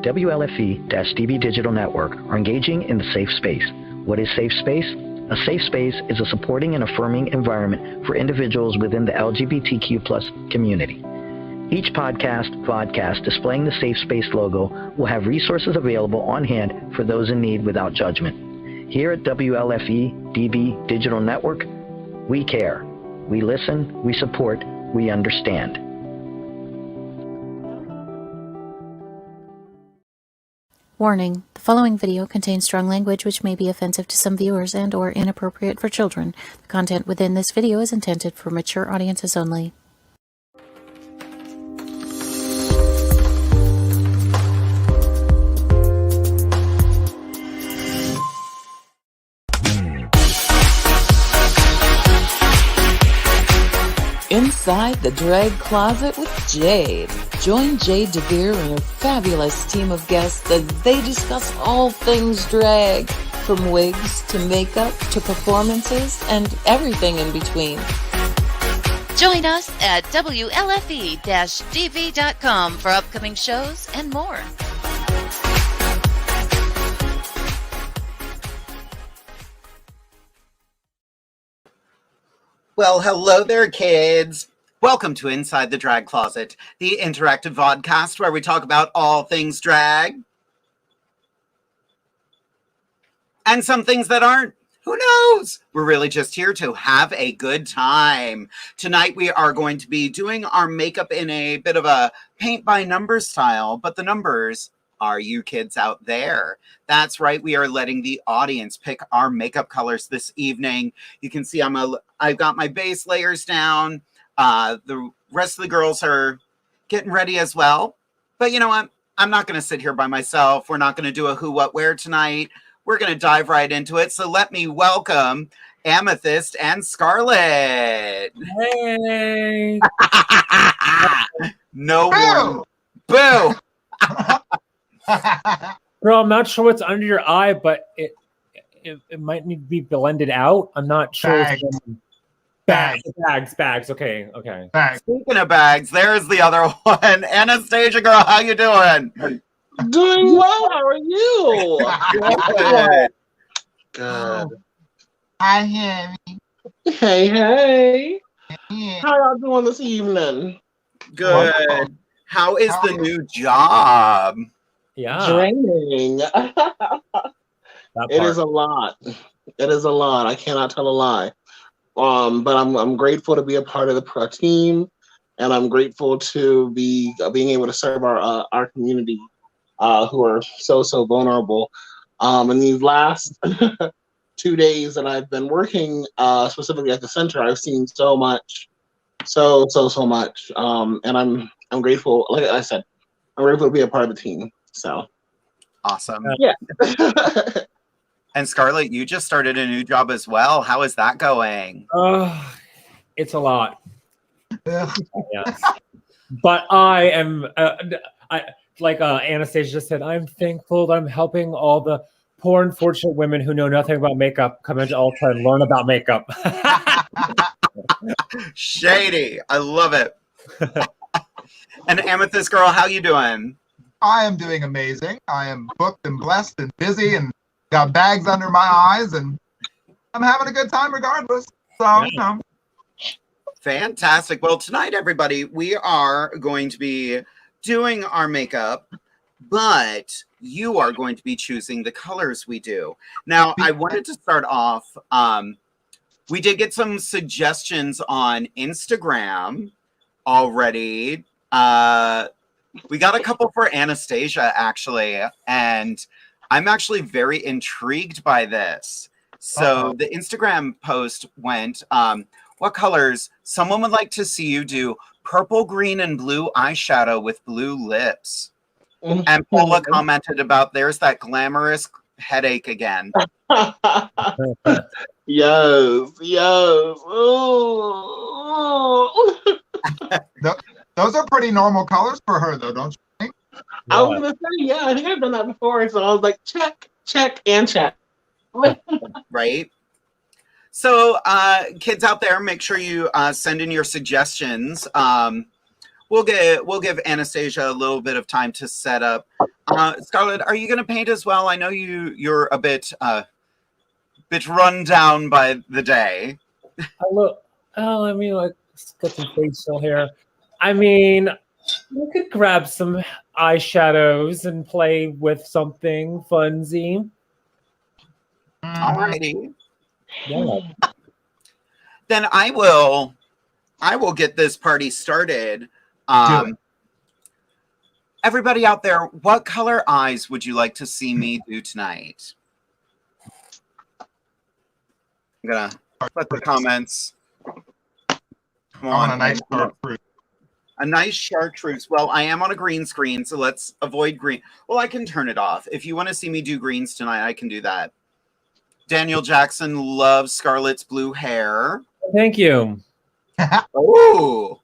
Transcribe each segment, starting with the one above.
WLFE-DB Digital Network are engaging in the safe space. What is safe space? A safe space is a supporting and affirming environment for individuals within the LGBTQ+ community. Each podcast displaying the Safe Space logo will have resources available on hand for those in need without judgment. Here at WLFE-DB Digital Network, we care. We listen, we support, we understand. Warning, the following video contains strong language which may be offensive to some viewers and or inappropriate for children. The content within this video is intended for mature audiences only. Inside the Drag Closet with Jade. Join Jade DeVere and her fabulous team of guests as they discuss all things drag, from wigs to makeup to performances and everything in between. Join us at WLFE-DV.com for upcoming shows and more. Well, hello there, kids. Welcome to Inside the Drag Closet, the interactive vodcast where we talk about all things drag. And some things that aren't. Who knows? We're really just here to have a good time. Tonight we are going to be doing our makeup in a bit of a paint-by-numbers style, but the numbers are you kids out there. That's right, we are letting the audience pick our makeup colors this evening. You can see I've got my base layers down. The rest of the girls are getting ready as well. But you know what? I'm not going to sit here by myself. We're not going to do a who, what, where tonight. We're going to dive right into it. So let me welcome Amethyst and Scarlet. Hey! No one. Boo! Girl, I'm not sure what's under your eye, but it might need to be blended out. I'm not sure. Bags. Okay. Bags. Speaking of bags, there's the other one. Anastasia, girl, how you doing? Doing well. How are you? Good. Hi, Harry. Hey. Yeah. How y'all doing this evening? Good. Wonderful. How is the new job? Yeah. Draining. It is a lot. It is a lot. I cannot tell a lie. But I'm grateful to be a part of the team, and I'm grateful to be being able to serve our community, who are so vulnerable. In these last 2 days that I've been working, specifically at the center, I've seen so much, so much. And I'm grateful. Like I said, I'm grateful to be a part of the team. So Awesome. yeah. And Scarlett, you just started a new job as well. How is that going? It's a lot. Ugh. Yes. But I am, like Anastasia just said, I'm thankful that I'm helping all the poor, unfortunate women who know nothing about makeup come into Ulta and learn about makeup. Shady. I love it. And Amethyst, girl, how you doing? I am doing amazing. I am booked and blessed and busy and got bags under my eyes, and I'm having a good time regardless. So, you know. Fantastic. Well, tonight, everybody, we are going to be doing our makeup, but you are going to be choosing the colors we do. Now, I wanted to start off, we did get some suggestions on Instagram already. We got a couple for Anastasia, actually, and I'm actually very intrigued by this. So the Instagram post went, what colors? Someone would like to see you do purple, green, and blue eyeshadow with blue lips. And Paula commented about, there's that glamorous headache again. Yes. Those are pretty normal colors for her, though, don't you think? I was gonna say, yeah, I think I've done that before. So I was like, check, and check. Right? So, kids out there, make sure you send in your suggestions. we'll give Anastasia a little bit of time to set up. Scarlett, are you going to paint as well? I know you're a bit run down by the day. I mean, like, get some facial hair. I mean, we could grab some eyeshadows and play with something funsy. Alrighty. Yeah. Then I will get this party started. Everybody out there, what color eyes would you like to see me do tonight? I'm gonna put the comments. Come on, a nice chartreuse. A nice chartreuse. Well, I am on a green screen, so let's avoid green. Well, I can turn it off. If you want to see me do greens tonight, I can do that. Daniel Jackson loves Scarlett's blue hair. Thank you. Oh,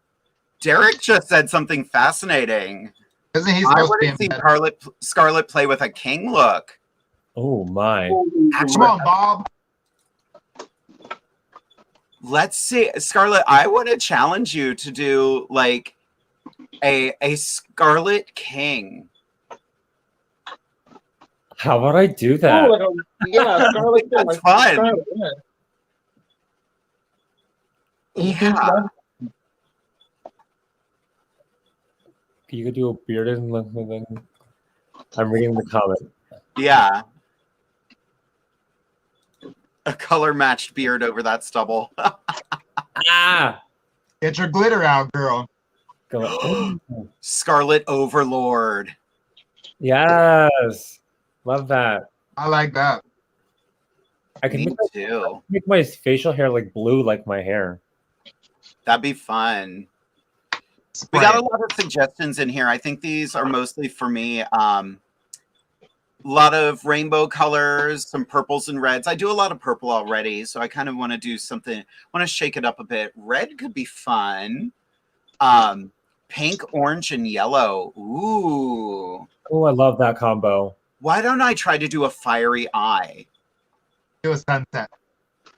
Derek just said something fascinating. Isn't he I supposed want to to be see Scarlett play with a king look. Oh my. Come on, Bob. Let's see. Scarlett, I want to challenge you to do like a Scarlet King. How would I do that? Oh, yeah, Scarlet. That's fun. Yeah. You could do a bearded look. I'm reading the comment. Yeah. A color matched beard over that stubble. Ah! Get your glitter out, girl. Scarlet Overlord. Yes. Love that. I like that. I can Me too. make my facial hair like blue like my hair. That'd be fun. Spray We got a it. lot of suggestions in here. I think these are mostly for me. A lot of rainbow colors, some purples and reds. I do a lot of purple already, so I kind of want to do something. Want to shake it up a bit. Red could be fun. Pink, orange, and yellow. Ooh. Oh, I love that combo. Why don't I try to do a fiery eye? Do a sunset.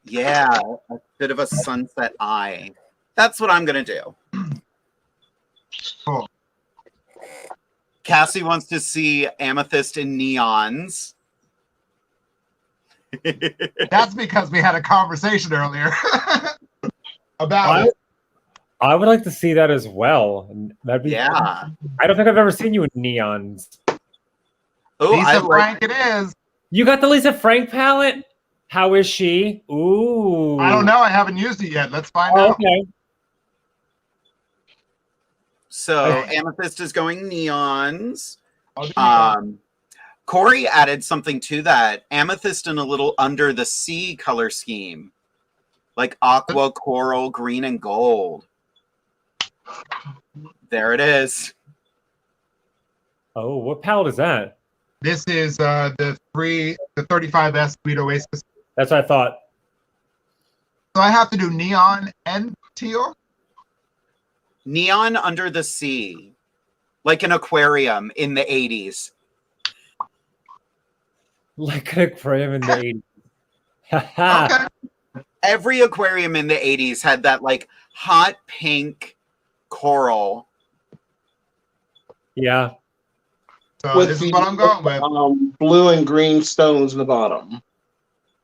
Yeah, a bit of a sunset eye. That's what I'm going to do. Cool. Cassie wants to see Amethyst in neons. That's because we had a conversation earlier about it. I would like to see that as well. That'd be Yeah. I don't think I've ever seen you in neons. Oh, Lisa Frank it is. You got the Lisa Frank palette? How is she? Ooh. I don't know. I haven't used it yet. Let's find out. Okay. So Amethyst is going neons. I'll do neon. Corey added something to that. Amethyst in a little under the sea color scheme. Like aqua, coral, green, and gold. There it is. Oh, what palette is that? This is the 35S Sweet Oasis. That's what I thought. So I have to do neon and teal. Neon under the sea. Like an aquarium in the 80s. Like an aquarium in the 80s. Okay. Every aquarium in the 80s had that like hot pink coral. Yeah. So this is what I'm going with. Blue and green stones in the bottom.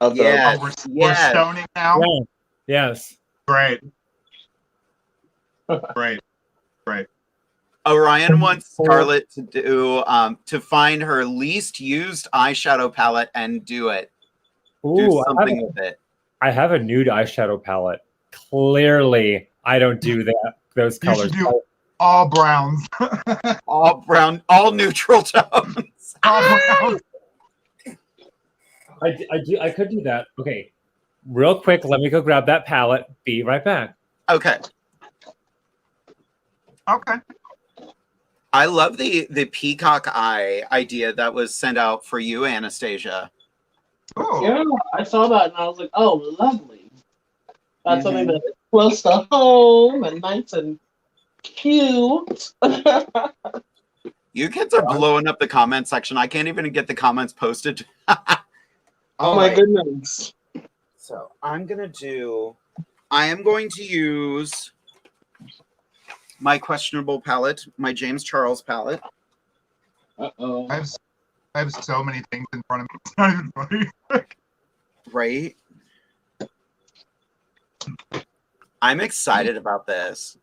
Of the, Yes. Oh, we're stoning now. Yeah. Yes. Great. Great. Great. Orion wants Scarlett to do to find her least used eyeshadow palette and do it. Ooh, Do something with it. I have a nude eyeshadow palette. Clearly, I don't do those You colors. should do all browns. All brown, all neutral tones. All browns. I could do that. Okay. Real quick, let me go grab that palette. Be right back. Okay. Okay. I love the peacock eye idea that was sent out for you, Anastasia. Cool. yeah, I saw that and I was like, oh, lovely. That's something that's close to home and nice and cute. You kids are blowing up the comment section. I can't even get the comments posted. Oh my goodness. So I am going to use my questionable palette, my James Charles palette. Uh-oh. I have so many things in front of me. It's not even funny. Right? I'm excited about this.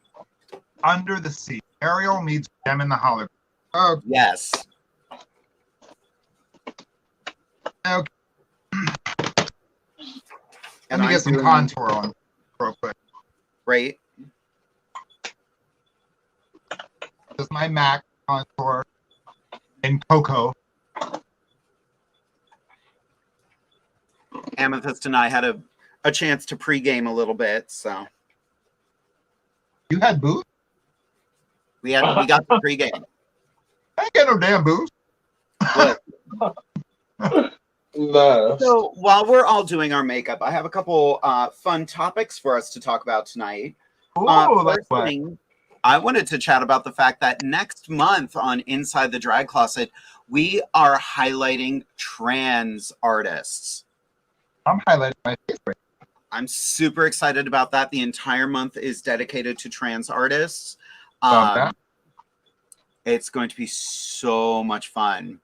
Under the Sea. Ariel meets Gem in the Hologram. Oh, Yes. okay. Let And me I'm get some doing- contour on real quick. Right? This is my MAC contour in Cocoa. Amethyst and I had a chance to pregame a little bit, so You had booze? we got the pregame. I ain't get no damn booze. But, No. so while we're all doing our makeup, I have a couple fun topics for us to talk about tonight. Ooh, like First what? thing, I wanted to chat about the fact that next month on Inside the Drag Closet, we are highlighting trans artists. I'm highlighting my favorite. I'm super excited about that. The entire month is dedicated to trans artists. Love that. It's going to be so much fun.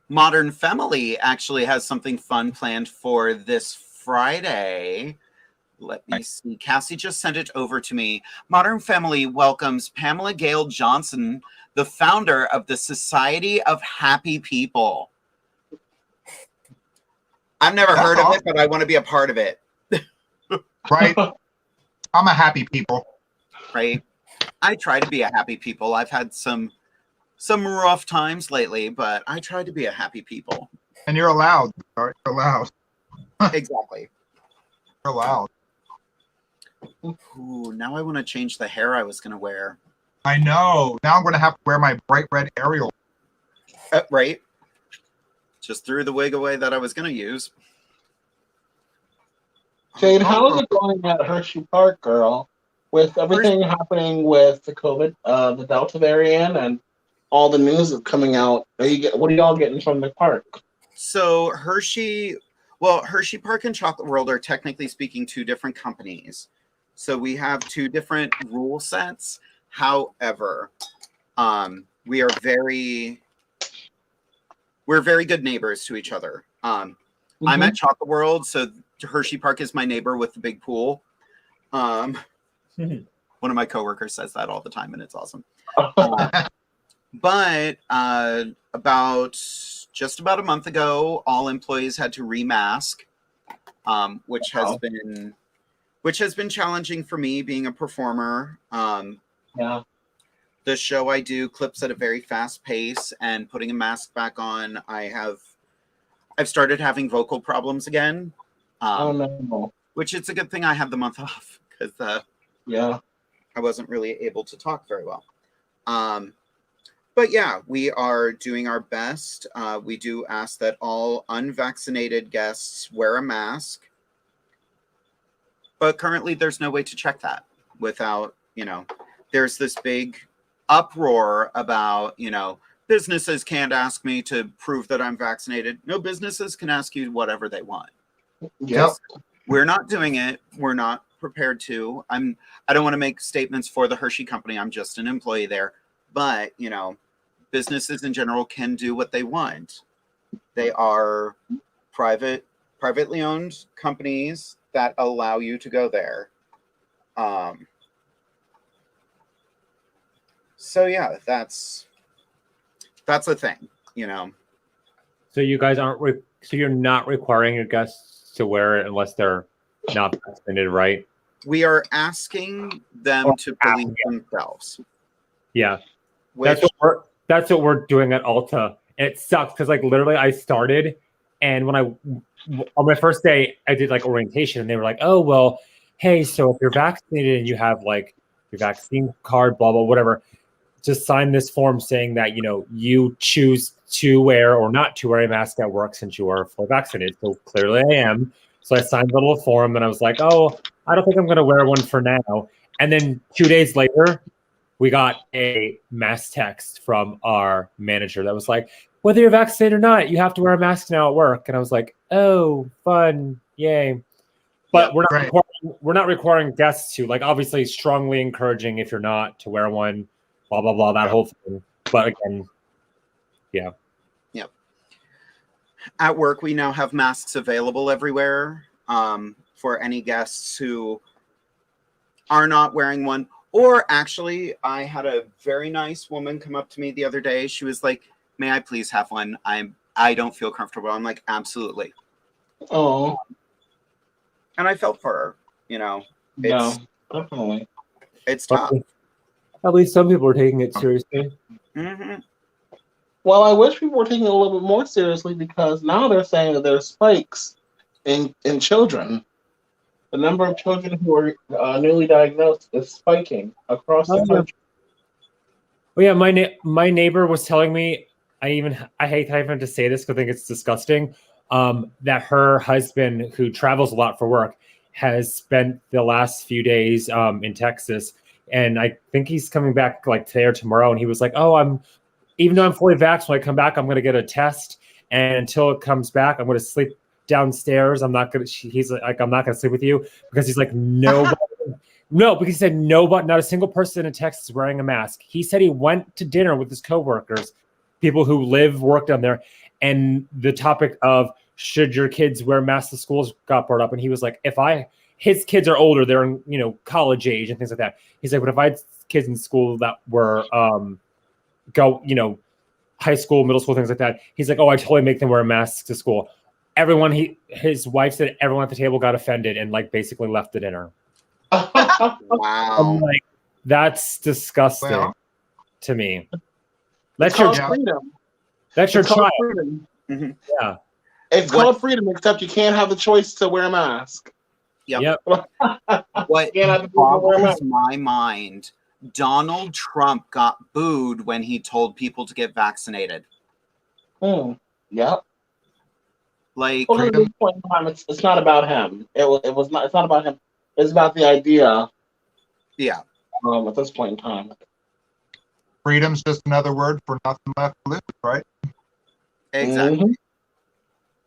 Modern Family actually has something fun planned for this Friday. Let me see. Cassie just sent it over to me. Modern Family welcomes Pamela Gale Johnson, the founder of the Society of Happy People. I've never That's heard of it, awesome. but I want to be a part of it. Right? I'm a happy people. Right? I try to be a happy people. I've had some rough times lately, but I try to be a happy people. And you're allowed. Right? You're allowed. Exactly. You're allowed. Ooh, now I want to change the hair I was going to wear. I know. Now I'm going to have to wear my bright red Ariel. Right? Just threw the wig away that I was going to use. Jade, how is it going at Hershey Park, girl? With everything happening with the COVID, the Delta variant, and all the news that's coming out, what are y'all getting from the park? So Hershey Park and Chocolate World are technically speaking two different companies. So we have two different rule sets. However, we're very good neighbors to each other. I'm at Chocolate World, so Hershey Park is my neighbor with the big pool. One of my coworkers says that all the time, and it's awesome. But just about a month ago, all employees had to remask, which has been challenging for me being a performer. Yeah. The show I do clips at a very fast pace, and putting a mask back on, I've started having vocal problems again. Oh no. Which it's a good thing I had the month off, because Yeah. I wasn't really able to talk very well. But yeah, we are doing our best. We do ask that all unvaccinated guests wear a mask. But currently there's no way to check that without, there's this big uproar about, businesses can't ask me to prove that I'm vaccinated. No, businesses can ask you whatever they want. Yep. We're not doing it. We're not prepared to. I don't want to make statements for the Hershey company. I'm just an employee there. But, businesses in general can do what they want. They are privately owned companies that allow you to go there. So yeah, that's a thing, So you guys aren't. So you're not requiring your guests to wear it unless they're not vaccinated, right? We are asking them to police themselves. Yeah, Which, that's what we're doing at Ulta. And it sucks because literally I started, and when on my first day I did orientation, and they were like, "Oh well, hey, so if you're vaccinated and you have your vaccine card, blah blah whatever, just sign this form saying that you choose to wear or not to wear a mask at work since you are fully vaccinated." So clearly I am. So I signed the little form, and I was like, "Oh, I don't think I'm going to wear one for now." And then 2 days later, we got a mass text from our manager that was like, "Whether you're vaccinated or not, you have to wear a mask now at work." And I was like, "Oh, fun, yay!" But we're not requiring we're not requiring guests to, like, obviously strongly encouraging if you're not to wear one, blah blah blah, that whole thing. But again, yeah. Yep. At work, we now have masks available everywhere for any guests who are not wearing one. Or actually, I had a very nice woman come up to me the other day. She was like, "May I please have one? I don't feel comfortable." I'm like, "Absolutely." Oh. And I felt for her, you know. No, definitely. It's tough. At least some people are taking it seriously. Mm-hmm. Well, I wish people were taking it a little bit more seriously, because now they're saying that there's spikes in children. The number of children who are newly diagnosed is spiking across the country. Well, yeah, my neighbor was telling me, I hate having to say this because I think it's disgusting, that her husband, who travels a lot for work, has spent the last few days in Texas, and I think he's coming back like today or tomorrow, and he was like, "Oh, even though I'm fully vaxxed, when I come back, I'm going to get a test, and until it comes back, I'm going to sleep downstairs. I'm not going to." He's like, "I'm not going to sleep with you," because he's like, "No." No, because he said nobody, not a single person in Texas is wearing a mask. He said he went to dinner with his coworkers, people who work down there, and the topic of should your kids wear masks to schools got brought up, and he was like, his kids are older, they're in college age and things like that. He's like, but if I had kids in school that were high school, middle school, things like that, he's like, oh, I totally make them wear a mask to school. His wife said everyone at the table got offended and like basically left the dinner. Wow. I'm like, that's disgusting to me. That's your freedom. That's your child. Mm-hmm. Yeah. It's called freedom, except you can't have the choice to wear a mask. Yep. What boggles my mind, Donald Trump got booed when he told people to get vaccinated. Yep. Like, at this point in time, it's not about him. It's not about him. It's about the idea. Yeah. At this point in time, freedom's just another word for nothing left to lose, right? Exactly. Mm-hmm.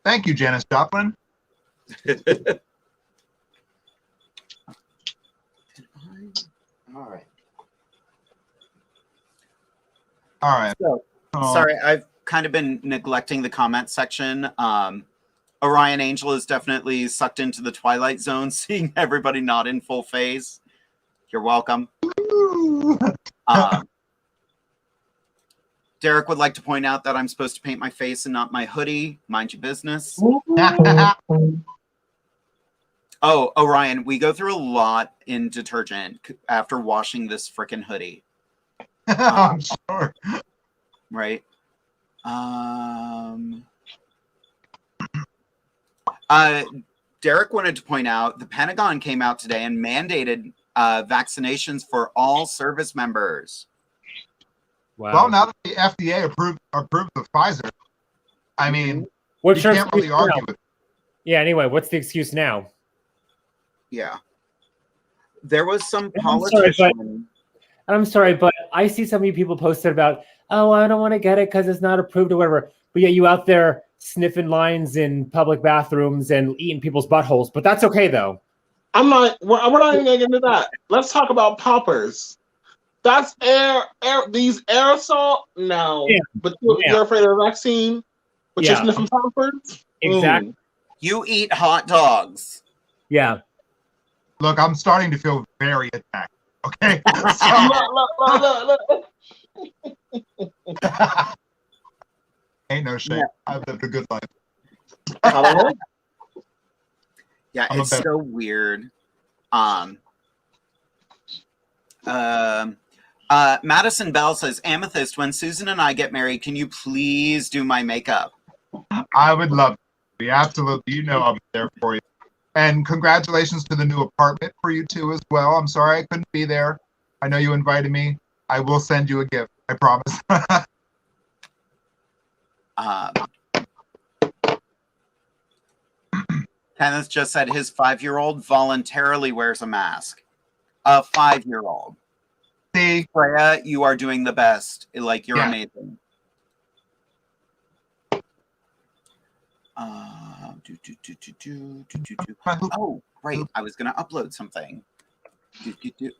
Thank you, Janis Joplin. All right. All right. So, sorry, I've kind of been neglecting the comment section. Orion Angel is definitely sucked into the Twilight Zone, seeing everybody not in full phase. You're welcome. Derek would like to point out that I'm supposed to paint my face and not my hoodie. Mind your business. Oh, Orion, we go through a lot in detergent after washing this frickin' hoodie. I'm sure. Right. Derek wanted to point out the Pentagon came out today and mandated vaccinations for all service members. Wow. Well, now that the FDA approved of Pfizer, I mean, you can't really argue with it. Yeah, anyway, what's the excuse now? Yeah. There was some politician. I'm sorry, but I see so many people posted about, oh, I don't want to get it because it's not approved or whatever. But yet you out there sniffing lines in public bathrooms and eating people's buttholes. But that's okay, though. We're not even going to get into that. Let's talk about poppers. That's these aerosol? No. Yeah. But you're afraid of the vaccine? But you're sniffing poppers? Exactly. You eat hot dogs. Yeah. Look, I'm starting to feel very attacked. Okay? Look. Ain't no shame. I've lived a good life. Yeah, it's so weird. Madison Bell says, Amethyst, when Susan and I get married, can you please do my makeup? I would love to. Absolutely. You know I'll be there for you. And congratulations to the new apartment for you too as well. I'm sorry I couldn't be there. I know you invited me. I will send you a gift. I promise. Kenneth just said his 5-year-old voluntarily wears a mask. A 5-year-old. See, Freya, you are doing the best. Like, you're amazing. Oh, Right, I was going to upload something.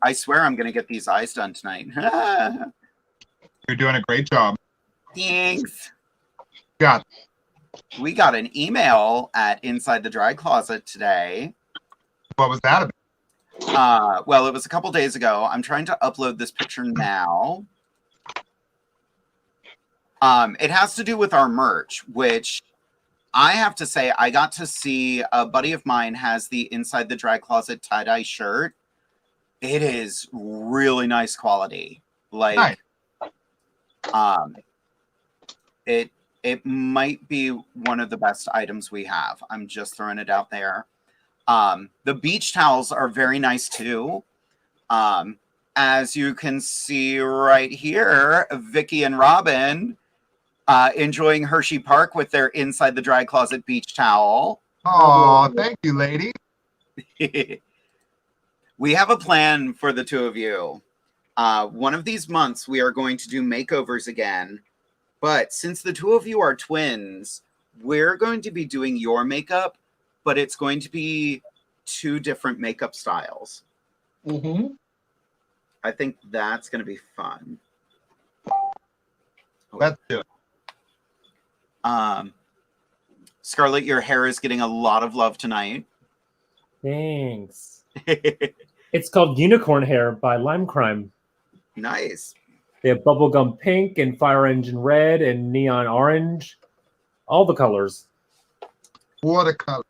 I swear I'm going to get these eyes done tonight. You're doing a great job. Thanks. Yeah. We got an email at Inside the Dry Closet today. What was that about? Well, it was a couple days ago. I'm trying to upload this picture now. It has to do with our merch, which I have to say, I got to see a buddy of mine has the Inside the Dry Closet tie-dye shirt. It is really nice quality. Like, nice. It might be one of the best items we have. I'm just throwing it out there. The beach towels are very nice too. As you can see right here, Vicky and Robin enjoying Hershey Park with their Inside the Dry Closet beach towel. Oh, thank you, lady. We have a plan for the two of you. One of these months, we are going to do makeovers again. But since the two of you are twins, we're going to be doing your makeup, but it's going to be 2 different makeup styles. Mm-hmm. I think that's going to be fun. Let's do it. Scarlett, your hair is getting a lot of love tonight. Thanks. It's called Unicorn Hair by Lime Crime. Nice. They have bubblegum pink and fire engine red and neon orange. All the colors. Watercolor.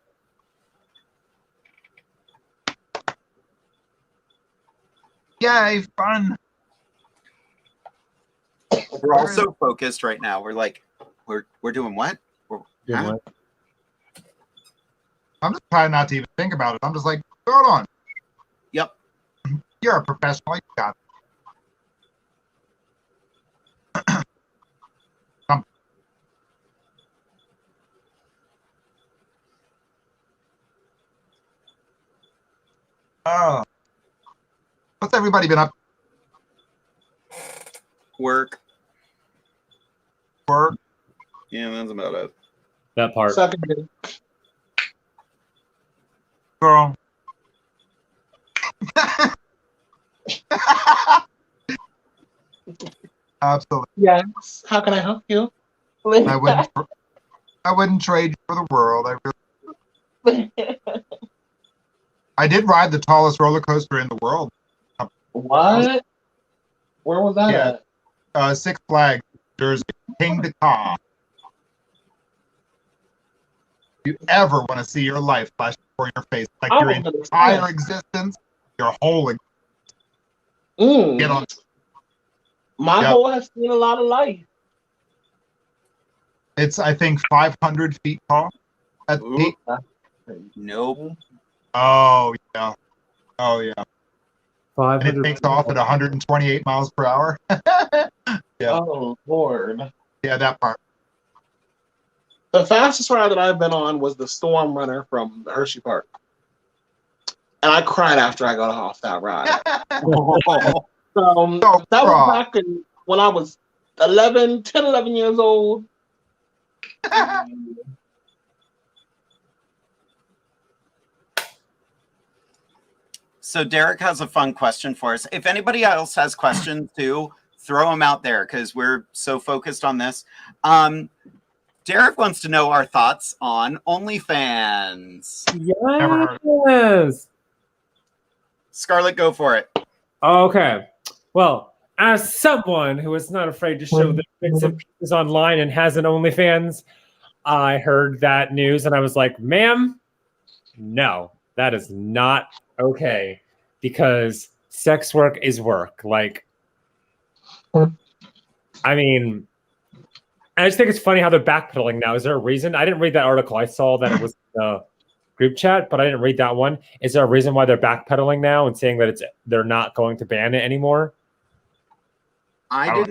Yay, fun. We're all so focused right now. We're like, we're doing what? Doing what? I'm just trying not to even think about it. I'm just like, hold on. Yep. You're a professional. You got it. What's everybody been up? Work. Work. Yeah, that's about it. That part. Second. Girl. Absolutely. Yes. How can I help you? I wouldn't trade you for the world. I did ride the tallest roller coaster in the world. What? Where was that at? Six Flags, Jersey, King to Ka. You ever want to see your life flash before your face, like your entire existence, your whole existence. Get on. My whole has seen a lot of life. It's, I think, 500 feet tall at the peak. Nope. Oh, yeah. Oh, yeah. 500. And it takes off at 128 miles per hour. Yeah. Oh, Lord. Yeah, that part. The fastest ride that I've been on was the Storm Runner from Hershey Park. And I cried after I got off that ride. That was back when I was 10, 11 years old. So Derek has a fun question for us. If anybody else has questions too, throw them out there because we're so focused on this. Derek wants to know our thoughts on OnlyFans. Yes. Scarlett, go for it. Okay. Well, as someone who is not afraid to show their bits and pieces online and has an OnlyFans, I heard that news and I was like, ma'am, no, that is not okay. Because sex work is work. Like, I mean, I just think it's funny how they're backpedaling now. Is there a reason? I didn't read that article. I saw that it was the group chat, but I didn't read that one. Is there a reason why they're backpedaling now and saying that they're not going to ban it anymore? I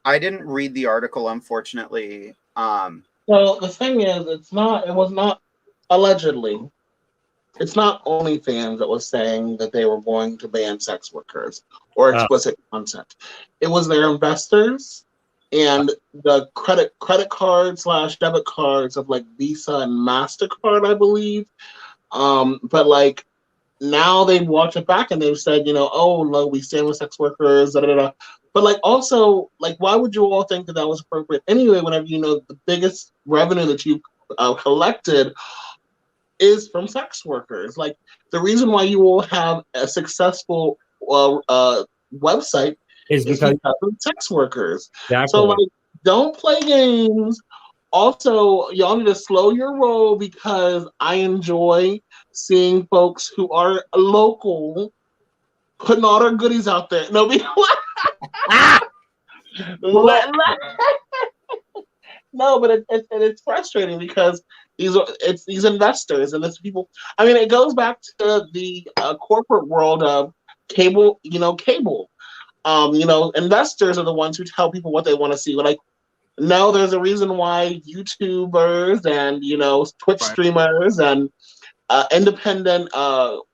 didn't read the article, unfortunately. Well, the thing is, it was not allegedly. It's not OnlyFans that was saying that they were going to ban sex workers or explicit content. It was their investors and the credit card / debit cards of like Visa and MasterCard, I believe, But like now they've walked it back and they've said, you know, oh no, we stand with sex workers, da da da. But like also, like, why would you all think that that was appropriate anyway? Whenever you know the biggest revenue that you've collected is from sex workers. Like the reason why you will have a successful website is because of sex workers. Exactly. So like, don't play games. Also, y'all need to slow your roll because I enjoy seeing folks who are local putting all their goodies out there. No, no, but it's frustrating because it's these investors and it's people. I mean, it goes back to the corporate world of cable. You know, cable. You know, investors are the ones who tell people what they want to see. Like, no, there's a reason why YouTubers and, you know, Twitch streamers and independent what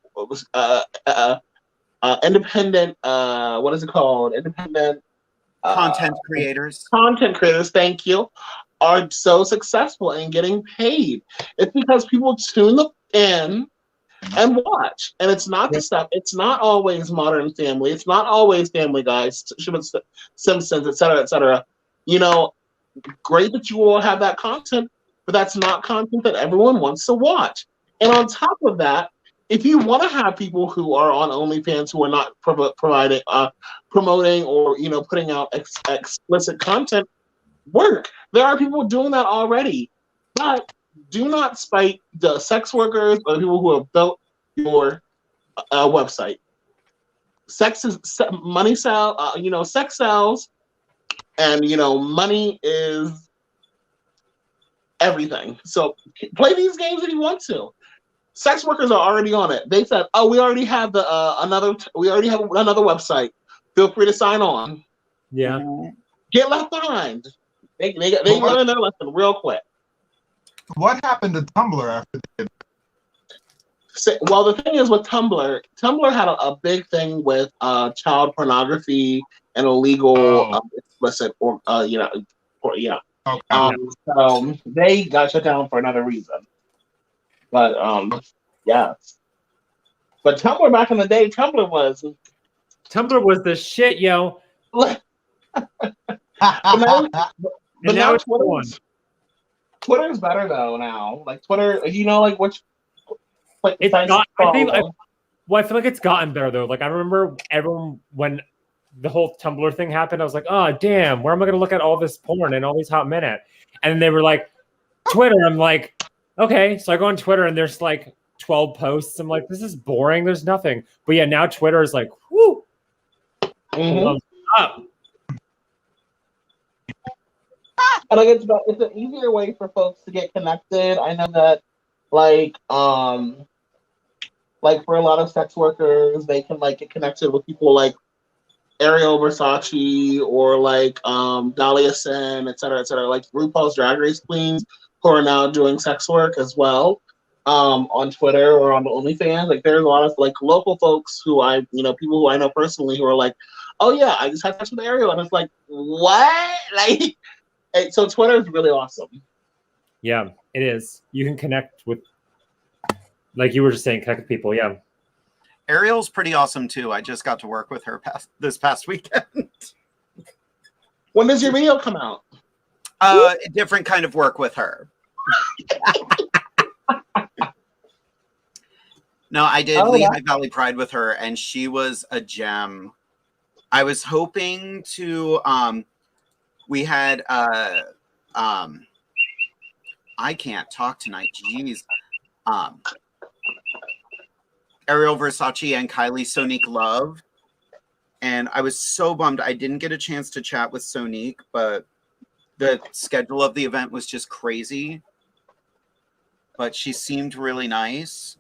is it called? Independent content creators. Content creators, thank you, are so successful in getting paid. It's because people tune in and watch. And it's not the stuff. It's not always Modern Family. It's not always Family Guy, Simpsons, etc., etc. You know, great that you all have that content, but that's not content that everyone wants to watch. And on top of that, if you want to have people who are on OnlyFans who are not promoting or, you know, putting out explicit content, work. There are people doing that already, but do not spite the sex workers or the people who have built your website. Sex is money sell. You know, sex sells, and you know, money is everything. So play these games if you want to. Sex workers are already on it. They said, "Oh, we already have another website. Feel free to sign on." Yeah. Get left behind. They learned their lesson real quick. What happened to Tumblr after they did? Well, the thing is with Tumblr had a big thing with child pornography and illegal explicit or Okay. So they got shut down for another reason. But yeah. But Tumblr back in the day, Tumblr was the shit, yo. but now Twitter's better though now. Like Twitter, you know, like which it's not. I feel like it's gotten better though. Like I remember everyone when the whole Tumblr thing happened, I was like, oh damn, where am I gonna look at all this porn and all these hot men at? And they were like, Twitter. I'm like, okay. So I go on Twitter and there's like 12 posts. I'm like, this is boring. There's nothing. But yeah, now Twitter is like, whoo. Up. And like it's an easier way for folks to get connected. I know that like for a lot of sex workers, they can like get connected with people like Ariel Versace or like Dahlia Sin, et cetera, like RuPaul's Drag Race queens who are now doing sex work as well on Twitter or on the OnlyFans. Like there's a lot of like local folks who people who I know personally who are like, oh yeah, I just had sex with Ariel, and it's like, what? Like, so Twitter is really awesome. Yeah, it is. You can connect with, like you were just saying, connect with people. Yeah. Ariel's pretty awesome too. I just got to work with her this past weekend. When does your video come out? A different kind of work with her. No, I did Lehigh Valley Pride with her, and she was a gem. I was hoping to. We had. I can't talk tonight. Jeez. Ariel Versace and Kylie Sonique Love. And I was so bummed I didn't get a chance to chat with Sonique, but the schedule of the event was just crazy. But she seemed really nice.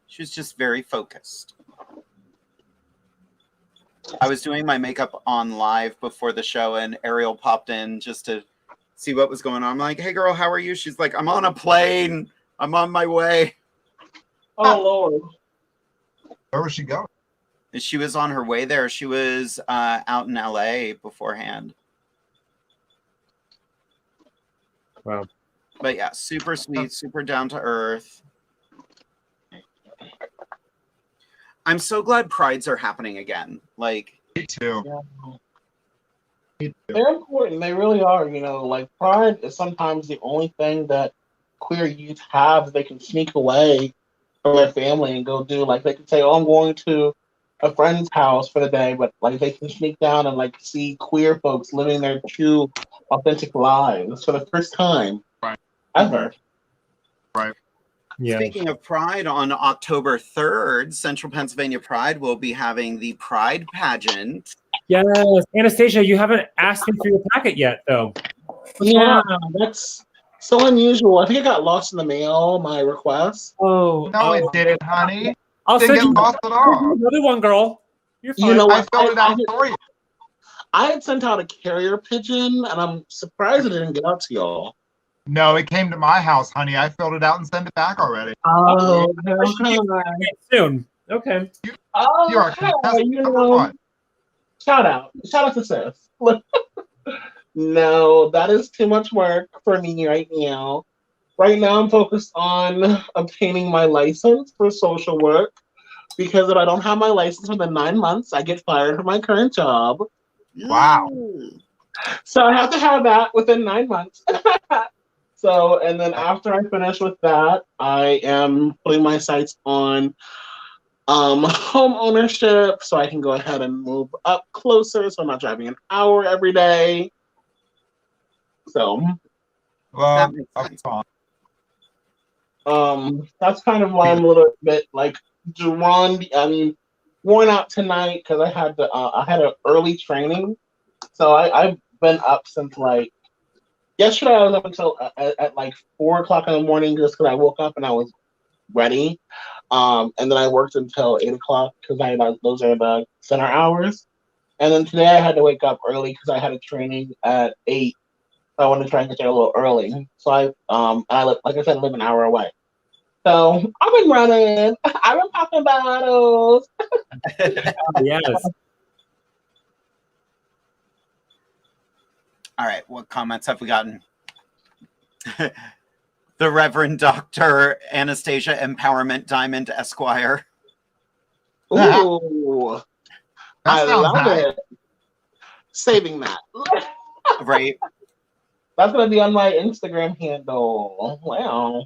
She was just very focused. I was doing my makeup on live before the show, and Ariel popped in just to see what was going on. I'm like, hey girl, how are you? She's like, I'm on a plane. I'm on my way. Oh Lord. Where was she going? She was on her way there. She was out in LA beforehand. Wow. But yeah, super sweet, super down to earth. I'm so glad prides are happening again. Like, Me too. Yeah. Me too. They're important. They really are. You know, like pride is sometimes the only thing that queer youth have that they can sneak away from their family and go do. Like they can say, "Oh, I'm going to a friend's house for the day," but like they can sneak down and like see queer folks living their true, authentic lives for the first time ever. Right. Yeah. Speaking of Pride, on October 3rd, Central Pennsylvania Pride will be having the Pride pageant. Yes. Anastasia, you haven't asked me for your packet yet, though. Yeah, that's so unusual. I think it got lost in the mail, my request. Oh. No, it didn't, honey. I'll Didn't send get you lost at all. another one, girl. You're fine. You know I what? filled it out for you. I had sent out a carrier pigeon, and I'm surprised it didn't get out to y'all. No, it came to my house, honey. I filled it out and sent it back already. Oh, Soon. Okay. You are contestant number one. Shout out to sis. No, that is too much work for me right now. Right now, I'm focused on obtaining my license for social work because if I don't have my license within 9 months, I get fired from my current job. Wow. So I have to have that within 9 months. So, and then after I finish with that, I am putting my sights on home ownership so I can go ahead and move up closer so I'm not driving an hour every day. So, Well, That makes sense. that's kind of why I'm a little bit like worn out tonight because I had an early training. So I've been up since like yesterday. I was up until at like 4 o'clock in the morning just because I woke up and I was ready. And then I worked until 8 o'clock because those are the center hours. And then today I had to wake up early because I had a training at 8. So I wanted to try and get there a little early. So I like I said, live an hour away. So I've been running. I've been popping bottles. Yes. All right, what comments have we gotten? The Reverend Dr. Anastasia Empowerment Diamond Esquire. Ooh, That I sounds love nice. it. Saving that. Right. That's gonna be on my Instagram handle. Wow.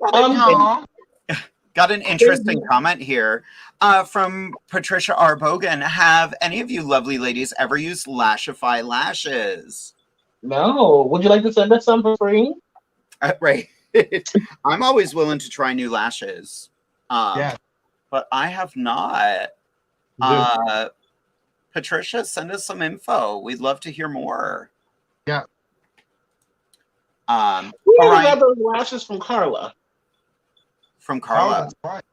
Aw. Got an interesting comment here from Patricia R. Bogan. Have any of you lovely ladies ever used Lashify lashes? No. Would you like to send us some for free? Right. I'm always willing to try new lashes. Yeah. But I have not. Patricia, send us some info. We'd love to hear more. Yeah. We Orion- got those lashes from Carla. From Oh, Carla. that's right.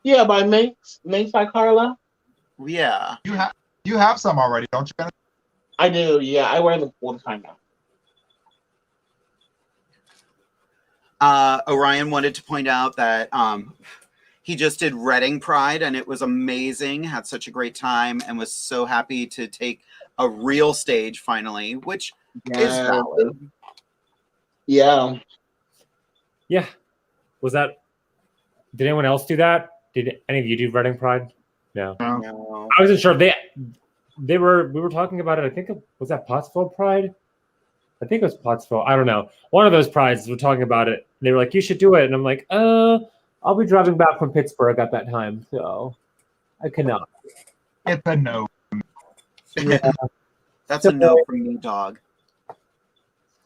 Yeah, by Minx by Carla. Yeah. You have some already, don't you? I do. Yeah, I wear them all the time now. Orion wanted to point out that he just did Reading Pride and it was amazing. Had such a great time and was so happy to take a real stage finally, which is valid. Yeah. Yeah. Was that? Did anyone else do that? Did any of you do Reading Pride? No. No. I wasn't sure. We were talking about it. I think was that Pottsville Pride? I think it was Pottsville. I don't know. One of those prides were talking about it. They were like, "You should do it," and I'm like, I'll be driving back from Pittsburgh at that time, so I cannot." It's a no. Yeah. That's a no from me, dog.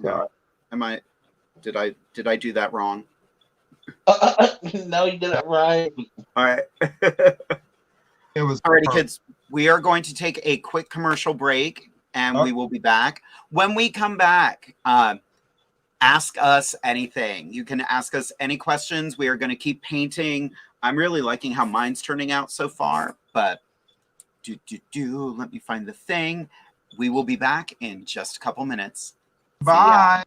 Yeah. Did I do that wrong? No, you did it right. All right. It was Alrighty, perfect. kids. We are going to take a quick commercial break, and we will be back. When we come back, ask us anything. You can ask us any questions. We are going to keep painting. I'm really liking how mine's turning out so far, but let me find the thing. We will be back in just a couple minutes. Bye.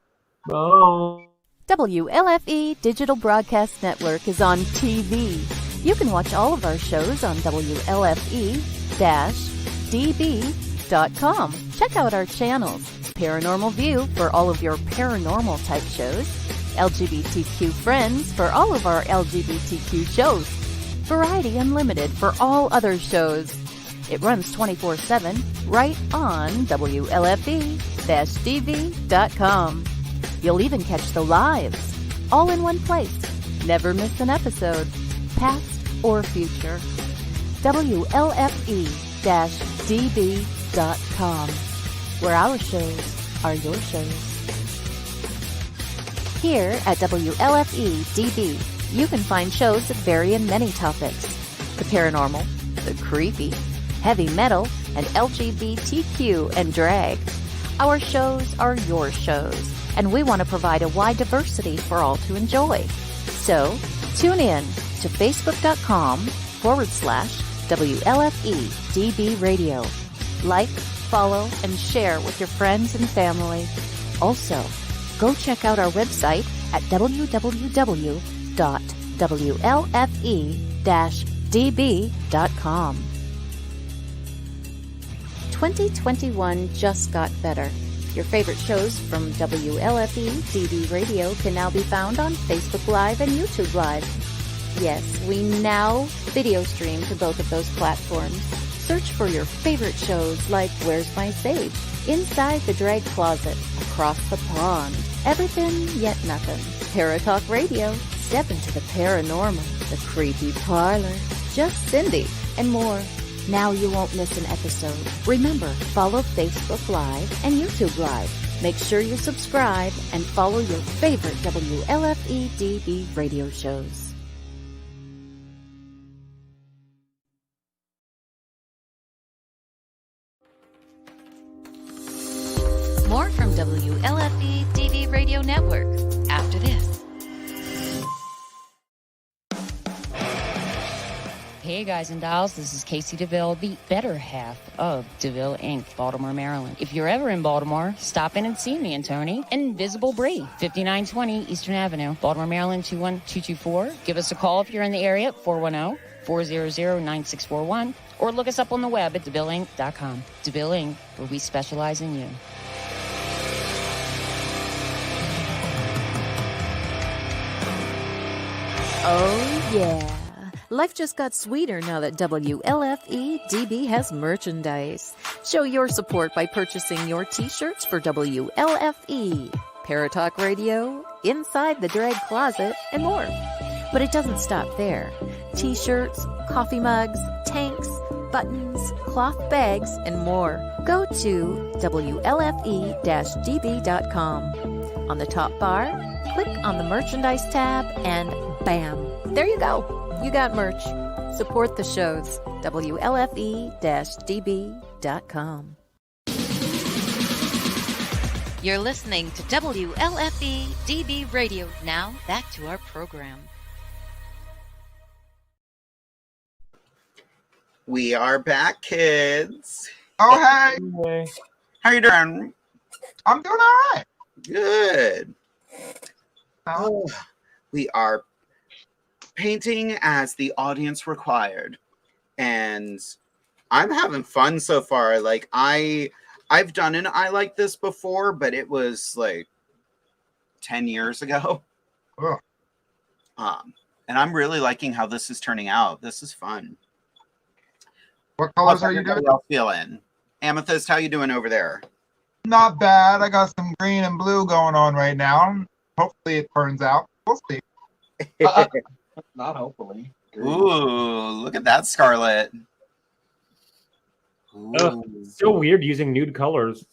Oh. WLFE Digital Broadcast Network is on TV. You can watch all of our shows on WLFE-DB.com. Check out our channels. Paranormal View for all of your paranormal type shows. LGBTQ Friends for all of our LGBTQ shows. Variety Unlimited for all other shows. It runs 24/7 right on WLFE-TV.com. You'll even catch the lives, all in one place. Never miss an episode, past or future. WLFE-DB.com, where our shows are your shows. Here at WLFE-DB, you can find shows that vary in many topics. The paranormal, the creepy, heavy metal, and LGBTQ and drag. Our shows are your shows, and we want to provide a wide diversity for all to enjoy. So, tune in to Facebook.com/WLFE-DB Radio. Like, follow, and share with your friends and family. Also, go check out our website at www.WLFE-DB.com. 2021 just got better. Your favorite shows from WLFE-DB Radio can now be found on Facebook Live and YouTube Live. Yes, we now video stream to both of those platforms. Search for your favorite shows like Where's My Sage, Inside the Drag Closet, Across the Pond, Everything Yet Nothing, Paratalk Radio, Step into the Paranormal, The Creepy Parlor, Just Cindy, and more. Now you won't miss an episode. Remember, follow Facebook Live and YouTube Live. Make sure you subscribe and follow your favorite WLFE-DB radio shows. More from WLFE-DB Radio Network after this. Hey guys and dolls, this is Casey DeVille, the better half of DeVille Inc., Baltimore, Maryland. If you're ever in Baltimore, stop in and see me and Tony. Invisible Bree, 5920 Eastern Avenue, Baltimore, Maryland, 21224. Give us a call if you're in the area at 410-400-9641, or look us up on the web at DeVilleInc.com. DeVille Inc., where we specialize in you. Oh yeah. Life just got sweeter now that WLFE-DB has merchandise. Show your support by purchasing your t-shirts for WLFE, Paratalk Radio, Inside the Drag Closet, and more. But it doesn't stop there. T-shirts, coffee mugs, tanks, buttons, cloth bags, and more. Go to WLFE-DB.com. On the top bar, click on the merchandise tab, and bam, there you go. You got merch. Support the shows. WLFE-DB.com. You're listening to WLFE-DB Radio. Now, back to our program. We are back, kids. Oh, hey. How you doing? I'm doing all right. Good. Oh, we are painting as the audience required, and I'm having fun so far. Like I've done an eye like this before, but it was like 10 years ago. Oh. And I'm really liking how this is turning out. This is fun. What colors are you doing? Feeling? Amethyst, how you doing over there? Not bad. I got some green and blue going on right now. Hopefully it turns out. We'll see. Not hopefully. Ooh, look at that, Scarlet. So weird using nude colors.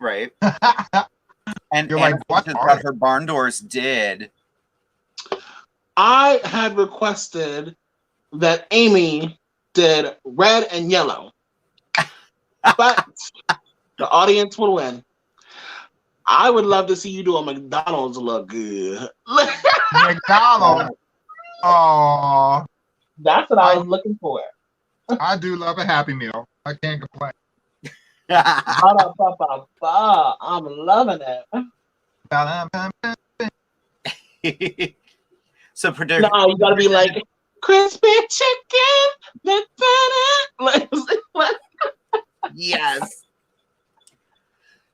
Right. And you're like, what got her barn doors did. I had requested that Amy did red and yellow, but the audience will win. I would love to see you do a McDonald's look good. McDonald's. Oh, that's what I was looking for. I do love a Happy Meal. I can't complain. I'm loving it. So predict. No, you gotta be like crispy chicken. Yes.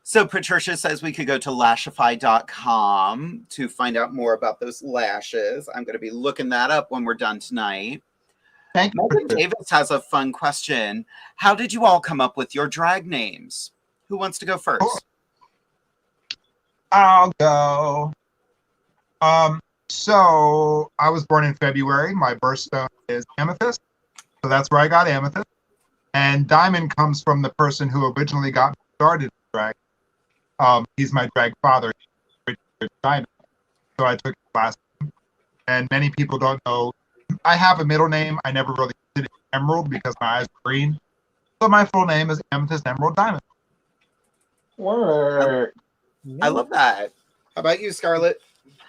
So Patricia says we could go to lashify.com to find out more about those lashes. I'm going to be looking that up when we're done tonight. Thank you. Megan Davis has a fun question. How did you all come up with your drag names? Who wants to go first? I'll go. So I was born in February. My birthstone is Amethyst. So that's where I got Amethyst. And Diamond comes from the person who originally got me started in drag. He's my drag father, Richard Diamond. So I took his last name. And many people don't know. I have a middle name. I never really did it Emerald because my eyes are green. So my full name is Amethyst Emerald Diamond. Word. I love that. How about you, Scarlett?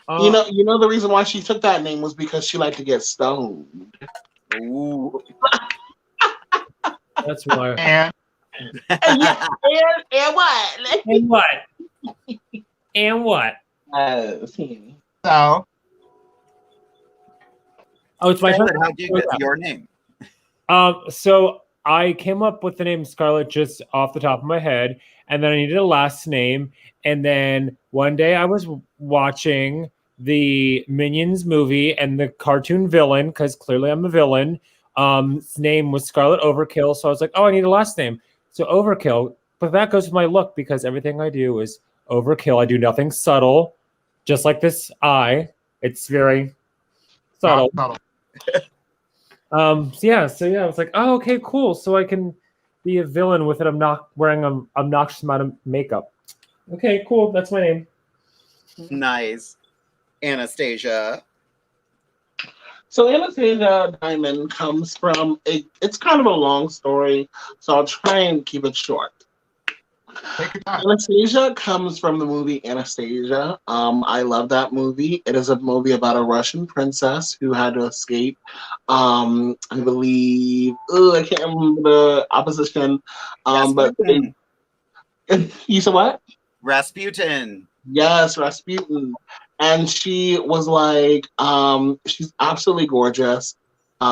You know the reason why she took that name was because she liked to get stoned. Ooh. That's why. And what? And what? And what? So. Oh, it's my turn. How do you get your name? So I came up with the name Scarlett just off the top of my head, and then I needed a last name. And then one day I was watching the Minions movie, and the cartoon villain, because clearly I'm a villain, his name was Scarlet Overkill. So I was like, oh, I need a last name. So Overkill, but that goes with my look because everything I do is overkill. I do nothing subtle, just like this eye. It's very subtle. So yeah, I was like, oh, okay, cool. So I can be a villain with it. I'm not wearing an obnoxious amount of makeup. Okay, cool. That's my name. Nice. Anastasia. So Anastasia Diamond comes from it's kind of a long story, so I'll try and keep it short. Anastasia comes from the movie Anastasia. I love that movie. It is a movie about a Russian princess who had to escape. I believe I can't remember the opposition. But you said what? Rasputin. Yes, Rasputin. And she was like, she's absolutely gorgeous.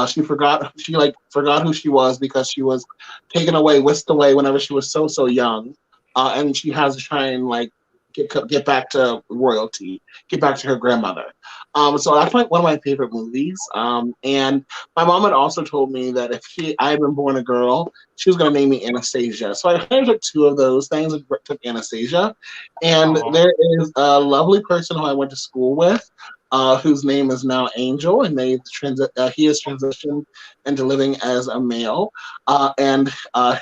She forgot who she was because she was taken away, whisked away whenever she was so young. And she has to try and like get back to royalty, get back to her grandmother. So that's like one of my favorite movies. And my mom had also told me that if I had been born a girl, she was going to name me Anastasia. So I took two of those things and took Anastasia. And there is a lovely person who I went to school with, whose name is now Angel, and he has transitioned into living as a male. And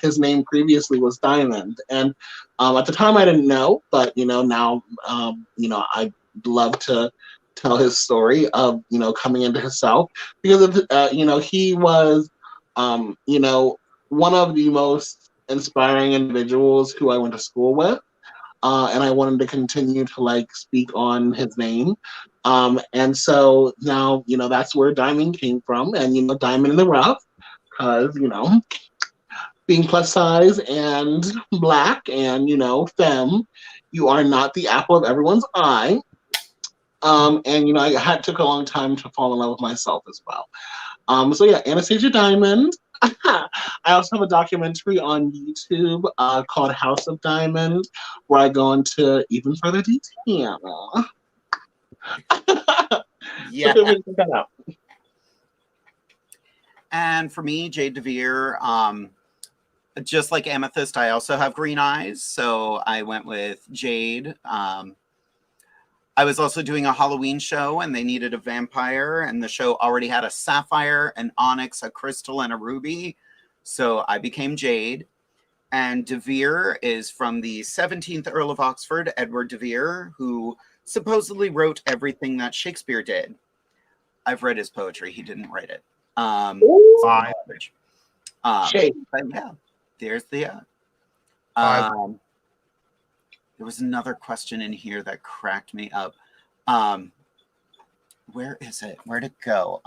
his name previously was Diamond. And at the time I didn't know, but now I'd love to tell his story of coming into himself, because he was one of the most inspiring individuals who I went to school with. And I wanted to continue to speak on his name. And so now, that's where Diamond came from, and, Diamond in the rough, because, being plus size and Black and, femme, you are not the apple of everyone's eye. And, I took a long time to fall in love with myself as well. So yeah, Anastasia Diamond. I also have a documentary on YouTube called House of Diamond, where I go into even further detail. Yeah. So check that out. And for me, Jade DeVere, just like Amethyst, I also have green eyes, so I went with Jade. I was also doing a Halloween show, and they needed a vampire, and the show already had a sapphire, an onyx, a crystal, and a ruby, so I became Jade. And DeVere is from the 17th Earl of Oxford, Edward DeVere, who supposedly wrote everything that Shakespeare did. I've read his poetry. He didn't write it. But yeah, there's the... there was another question in here that cracked me up. Where is it? Where'd it go?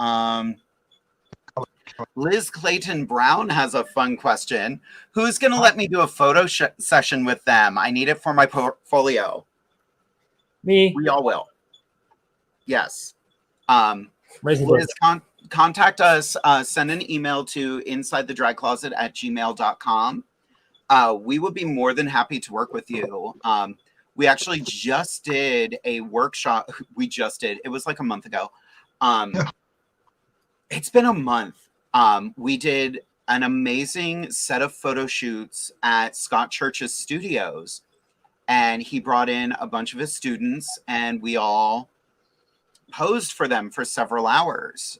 Liz Clayton Brown has a fun question. Who's going to let me do a photo session with them? I need it for my portfolio. Me. We all will. Yes. Liz, contact us. Send an email to InsideTheDragCloset@gmail.com. We would be more than happy to work with you. We actually just did a workshop. It was like a month ago. It's been a month. We did an amazing set of photo shoots at Scott Church's studios, and he brought in a bunch of his students, and we all posed for them for several hours.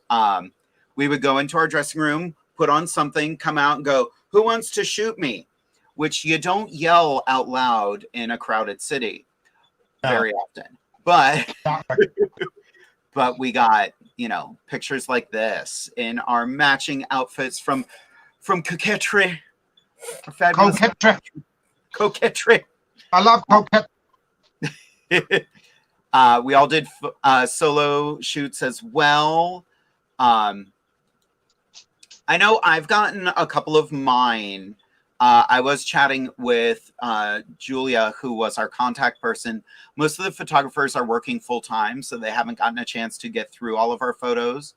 We would go into our dressing room, put on something, come out and go, "Who wants to shoot me?" Which you don't yell out loud in a crowded city very often. But but we got, you know, pictures like this in our matching outfits from Coquetry. Coquetry. I love coquetry. We all did solo shoots as well. I know I've gotten a couple of mine. I was chatting with Julia, who was our contact person. Most of the photographers are working full time, so they haven't gotten a chance to get through all of our photos.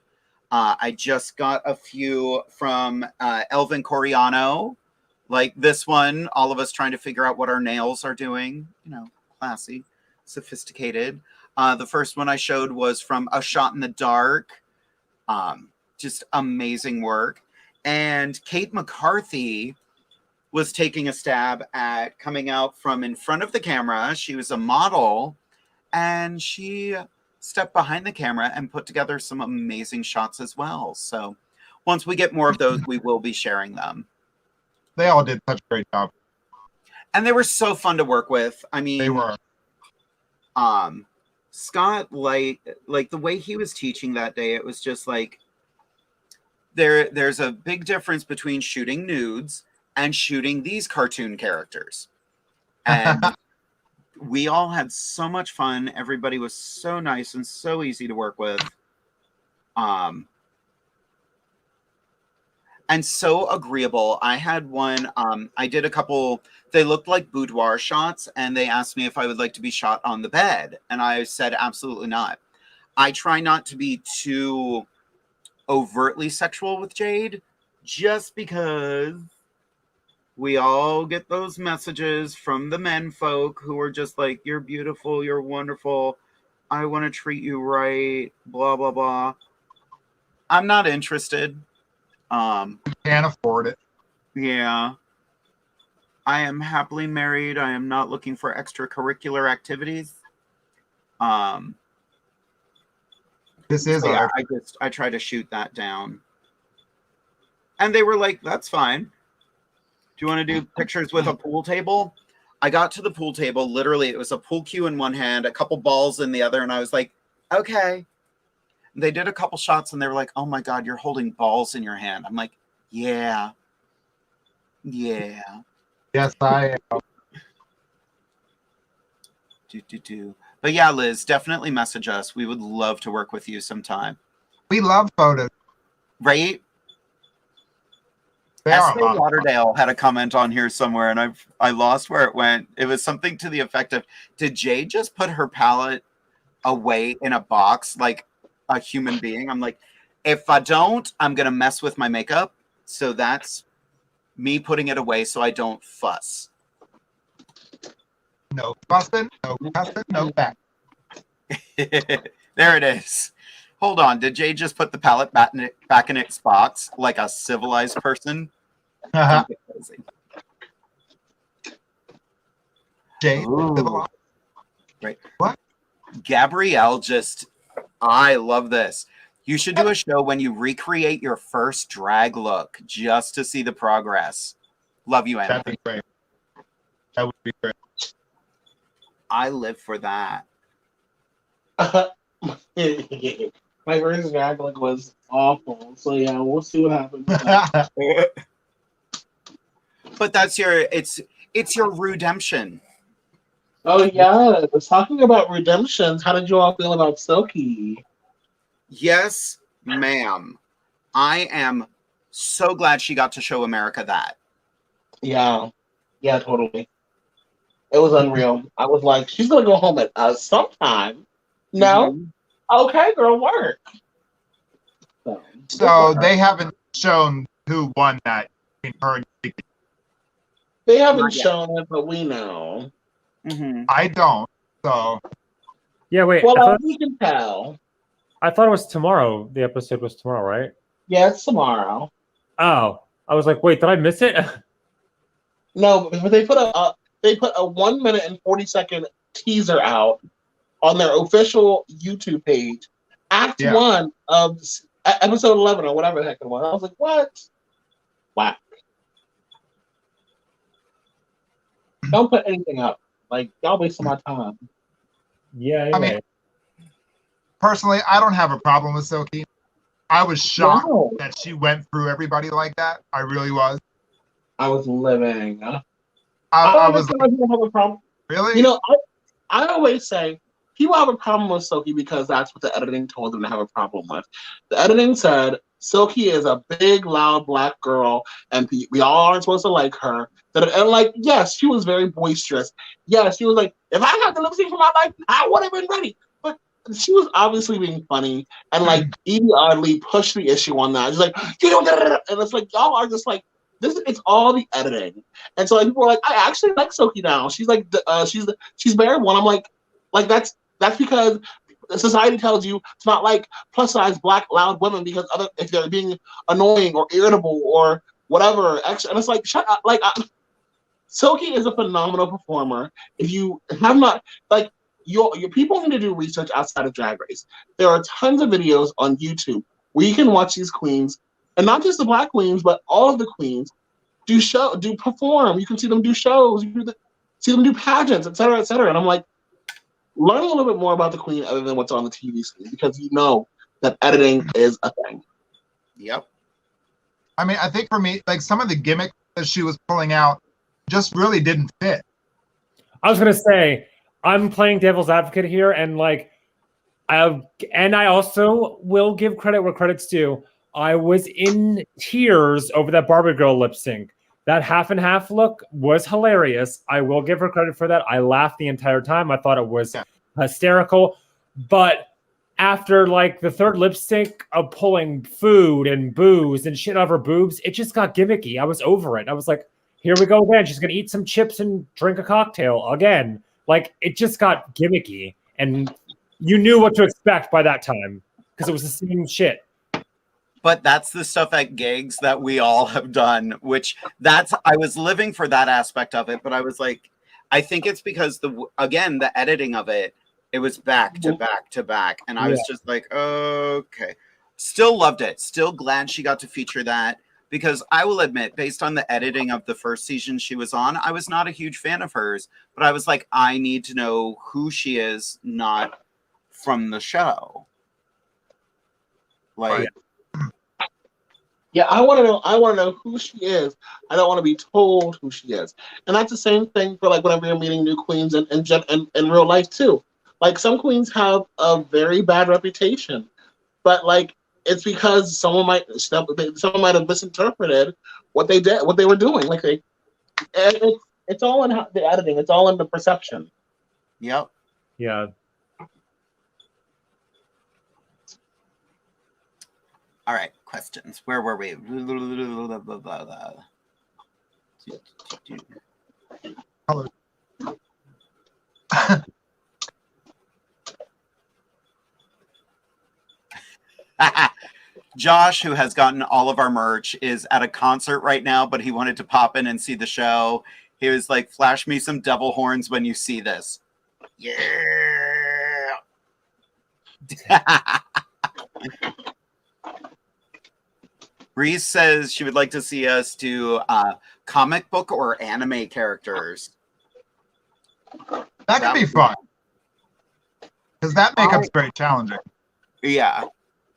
I just got a few from Elvin Coriano, like this one, all of us trying to figure out what our nails are doing. You know, classy, sophisticated. The first one I showed was from A Shot in the Dark. Just amazing work. And Kate McCarthy was taking a stab at coming out from in front of the camera. She was a model, and she stepped behind the camera and put together some amazing shots as well. So once we get more of those, we will be sharing them. They all did such a great job. And they were so fun to work with. I mean, they were. Scott, like the way he was teaching that day, it was just like, there's a big difference between shooting nudes and shooting these cartoon characters. And we all had so much fun. Everybody was so nice and so easy to work with. And so agreeable. I had one, I did a couple, they looked like boudoir shots, and they asked me if I would like to be shot on the bed. And I said, absolutely not. I try not to be too overtly sexual with Jade, just because we all get those messages from the men folk who are just like, you're beautiful, you're wonderful, I want to treat you right, blah blah blah. I'm not interested. Can't afford it. Yeah, I am happily married. I am not looking for extracurricular activities. This is yeah, I try to shoot that down. And they were like, that's fine. Do you want to do pictures with a pool table? I got to the pool table. Literally, it was a pool cue in one hand, a couple balls in the other. And I was like, okay. And they did a couple shots and they were like, oh my God, you're holding balls in your hand. I'm like, yeah. Yeah. Yes, I am. But yeah, Liz, definitely message us. We would love to work with you sometime. We love photos. Right? They S.A. are Lauderdale had a comment on here somewhere, and I lost where it went. It was something to the effect of, did Jade just put her palette away in a box like a human being? I'm like, if I don't, I'm going to mess with my makeup. So that's me putting it away so I don't fuss. No fussing, no cussing, no back. There it is. Hold on. Did Jade just put the palette back in its box like a civilized person? Jade, right. What? Gabrielle just, I love this. You should do a show when you recreate your first drag look just to see the progress. Love you, Anna. That'd be great. That would be great. I live for that. My first drag look was awful. So yeah, we'll see what happens. But that's it's your redemption. Oh yeah, talking about redemptions, how did you all feel about Silky? Yes, ma'am. I am so glad she got to show America that. Yeah, totally. It was unreal. I was like, she's gonna go home at sometime. No, okay, girl, work. So they haven't shown who won that in her. They haven't shown it, but we know. I don't. So yeah, wait. Well, we can tell. I thought it was tomorrow. The episode was tomorrow, right? Yeah, it's tomorrow. Oh, I was like, wait, did I miss it? No, but they put a 1 minute and 40-second teaser out on their official YouTube page. Act 1 of episode 11 or whatever the heck it was. I was like, what? Wow. Don't put anything up. Like, y'all wasting my time. Yeah, I mean, personally, I don't have a problem with Silky. I was shocked that she went through everybody like that. I really was. I was living. I was like, people have a problem. Really? You know, I always say people have a problem with Silky because that's what the editing told them to have a problem with. The editing said Silky is a big, loud black girl, and we all aren't supposed to like her. And like, yes, she was very boisterous. Yes, she was like, if I had the lip sync for my life, I would have been ready. But she was obviously being funny, and like Edie Oddly pushed the issue on that. She's like, you know, and it's like y'all are just like. It's all the editing, and so like, people are like, I actually like Silky now. She's like, she's bearable. I'm like that's because society tells you to not like plus size black loud women because if they're being annoying or irritable or whatever extra, and it's like shut up. Like Silky is a phenomenal performer. If you have not like your people need to do research outside of Drag Race. There are tons of videos on YouTube where you can watch these queens. And not just the black queens, but all of the queens do perform. You can see them do shows. You can see them do pageants, et cetera, et cetera. And I'm like, learn a little bit more about the queen other than what's on the TV screen because you know that editing is a thing. Yep. I mean, I think for me, like some of the gimmicks that she was pulling out just really didn't fit. I was gonna say, I'm playing devil's advocate here, and like, I also will give credit where credit's due. I was in tears over that Barbie Girl lip sync. That half and half look was hilarious. I will give her credit for that. I laughed the entire time. I thought it was hysterical. But after like the third lip sync of pulling food and booze and shit out of her boobs, it just got gimmicky. I was over it. I was like, here we go again. She's going to eat some chips and drink a cocktail again. Like, it just got gimmicky. And you knew what to expect by that time because it was the same shit. But that's the stuff at gigs that we all have done, which I was living for that aspect of it. But I was like, I think it's because the editing of it was back to back to back. And I was just like, okay, still loved it. Still glad she got to feature that because I will admit, based on the editing of the first season she was on, I was not a huge fan of hers, but I was like, I need to know who she is, not from the show. Like, yeah, I want to know who she is. I don't want to be told who she is. And that's the same thing for like whenever you're meeting new queens in real life too. Like some queens have a very bad reputation, but like it's because someone might have misinterpreted what they did, what they were doing. Like it's all in the editing. It's all in the perception. Yep. Yeah. All right, questions. Where were we? Josh, who has gotten all of our merch, is at a concert right now, but he wanted to pop in and see the show. He was like, flash me some devil horns when you see this. Yeah. Reese says she would like to see us do comic book or anime characters. That could be fun. Because that makeup's very challenging. Yeah.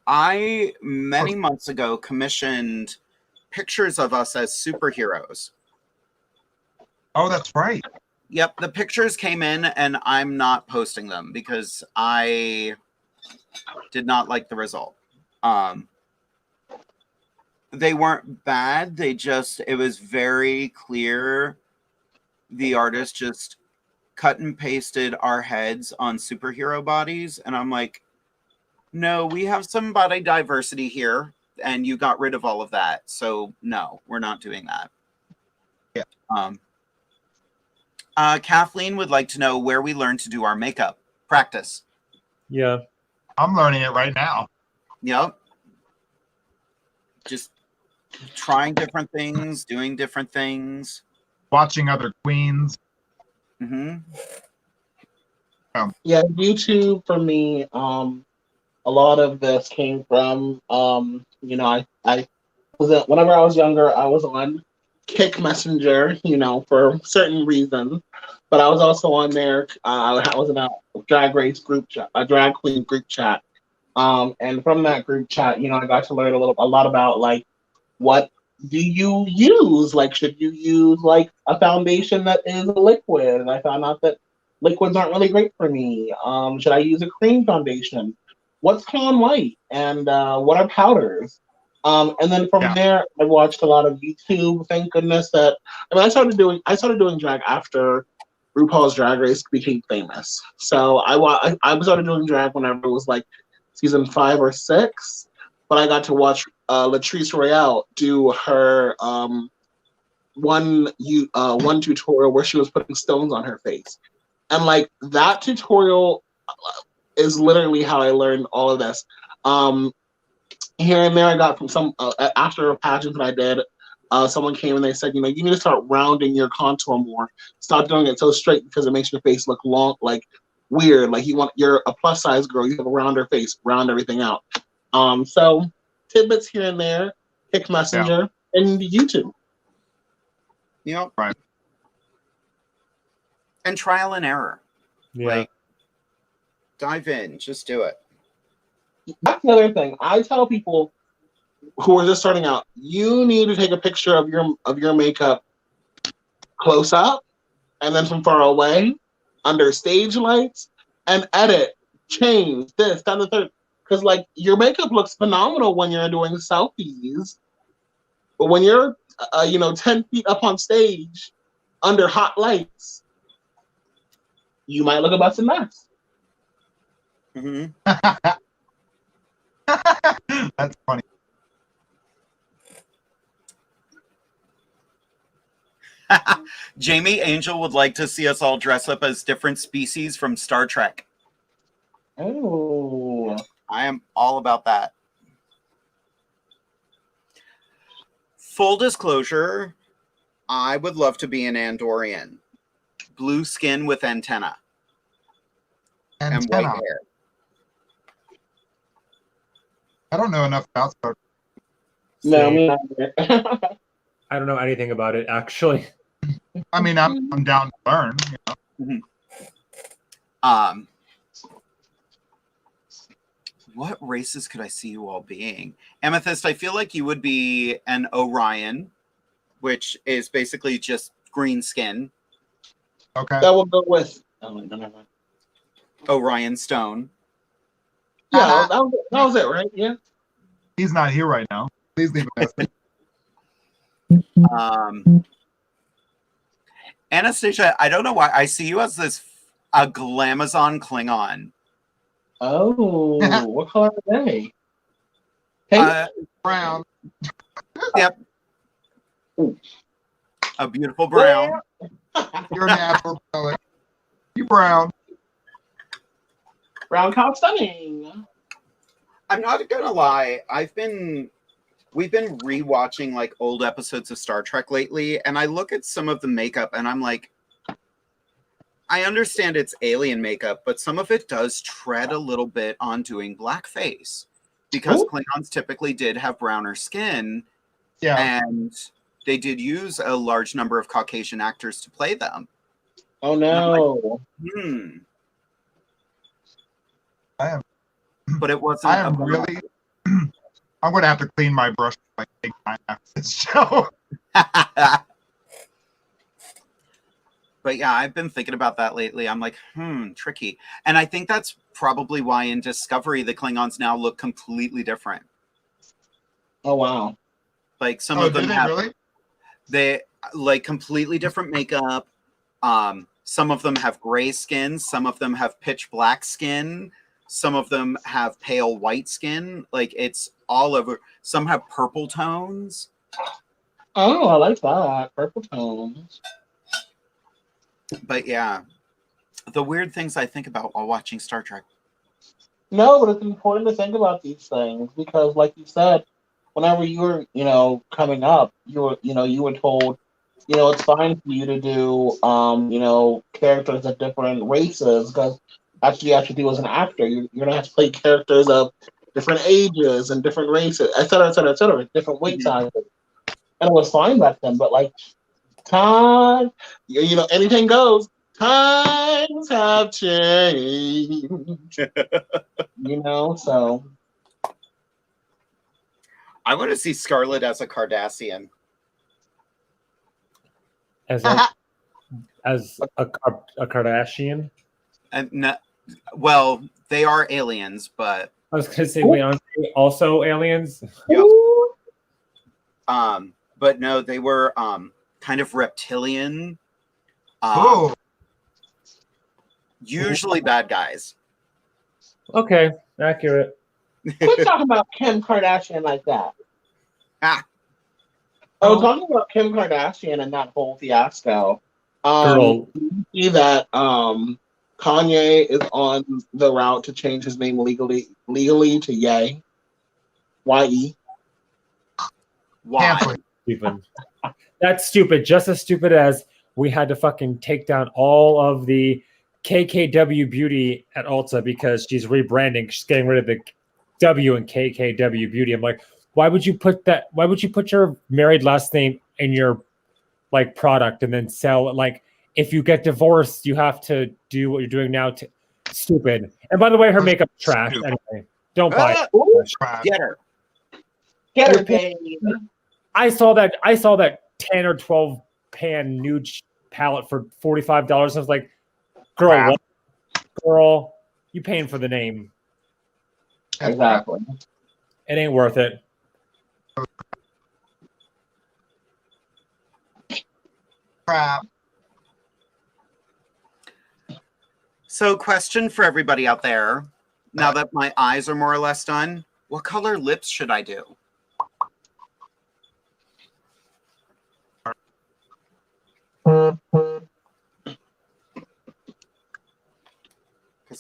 I, many months ago, commissioned pictures of us as superheroes. Oh, that's right. Yep, the pictures came in, and I'm not posting them because I did not like the result. They weren't bad. It was very clear. The artist just cut and pasted our heads on superhero bodies. And I'm like, no, we have some body diversity here. And you got rid of all of that. So no, we're not doing that. Yeah. Kathleen would like to know where we learn to do our makeup. Practice. Yeah. I'm learning it right now. Yep. just trying different things, doing different things, watching other queens. Mm-hmm. Yeah, YouTube for me. A lot of this came from you know, I was whenever I was younger, I was on Kick Messenger, you know, for certain reasons. But I was also on there. I was in a drag race group chat, a drag queen group chat. And from that group chat, you know, I got to learn a lot about like what do you use? Like, should you use like a foundation that is a liquid? And I found out that liquids aren't really great for me. Should I use a cream foundation? What's Con White? And what are powders? And then from there, I watched a lot of YouTube. Thank goodness that I started doing drag after RuPaul's Drag Race became famous. So I started doing drag whenever it was like season 5 or 6. But I got to watch Latrice Royale do her one tutorial where she was putting stones on her face, and like that tutorial is literally how I learned all of this. Here and there, I got from some after a pageant that I did. Someone came and they said, you know, you need to start rounding your contour more. Stop doing it so straight because it makes your face look long, like weird. Like you're a plus size girl, you have a rounder face, round everything out. So tidbits here and there, Kick Messenger, and YouTube. Yep. Right. And trial and error. Yeah. Like, dive in, just do it. That's another thing. I tell people who are just starting out, you need to take a picture of your makeup close up and then from far away, under stage lights, and edit, change this, that, and the third. Because like your makeup looks phenomenal when you're doing selfies, but when you're 10 feet up on stage under hot lights, you might look a busted mess. Mm-hmm. That's funny. Jamie Angel would like to see us all dress up as different species from Star Trek. Oh. I am all about that. Full disclosure, I would love to be an Andorian. Blue skin with antenna. And white hair. I don't know enough about Star Trek. No, me neither. I don't know anything about it, actually. I mean, I'm down to learn. You know? Mm-hmm. What races could I see you all being? Amethyst, I feel like you would be an Orion, which is basically just green skin. Okay. That will go with Orion Stone. Yeah, that was it, right? Yeah. He's not here right now. Please leave a message. Anastasia, I don't know why I see you as a Glamazon Klingon. Oh, what color are they? Pink? Brown. Yep. A beautiful brown. You're a natural color. You brown. Brown cow stunning. I'm not gonna lie. We've been rewatching like old episodes of Star Trek lately, and I look at some of the makeup and I'm like, I understand it's alien makeup, but some of it does tread a little bit on doing blackface because Klingons typically did have browner skin. Yeah. And they did use a large number of Caucasian actors to play them. Oh no. Like, I am. But it wasn't. I am really. I'm going to have to clean my brush like big time after this show. But yeah, I've been thinking about that lately. I'm like, tricky. And I think that's probably why in Discovery, the Klingons now look completely different. Oh, wow. Like some of them have, really? They like completely different makeup. Some of them have gray skin. Some of them have pitch black skin. Some of them have pale white skin. Like it's all over. Some have purple tones. Oh, I like that. Purple tones. But yeah, the weird things I think about while watching Star Trek. No, but it's important to think about these things because, like you said, whenever you were, coming up, you were told, it's fine for you to do, characters of different races because that's what you have to do as an actor. You're gonna have to play characters of different ages and different races, et cetera, different weight sizes, and it was fine back then. But like, time, anything goes. Times have changed, so. I want to see Scarlett as a Cardassian. As a Kardashian? And no, well, they are aliens, but I was gonna say, wait, aren't they also aliens? Yep. But no, they were kind of reptilian. Usually bad guys. Okay, accurate. Quit talking about Kim Kardashian like that. Ah. I was talking about Kim Kardashian and that whole fiasco. Girl. You see that Kanye is on the route to change his name legally to Ye. Y-E. Why? Stupid. That's stupid. Just as stupid as we had to fucking take down all of the KKW Beauty at Ulta because she's rebranding. She's getting rid of the W in KKW Beauty. I'm like, why would you put that? Why would you put your married last name in your like product and then sell it? Like, if you get divorced, you have to do what you're doing now. Stupid. And by the way, her makeup trash. Anyway, don't buy it. Get her. Get her, baby. I saw that 10 or 12 pan nude palette for $45. I was like, girl, what? Girl, you paying for the name. Exactly. It ain't worth it. Crap. So, question for everybody out there. Now that my eyes are more or less done, what color lips should I do? Because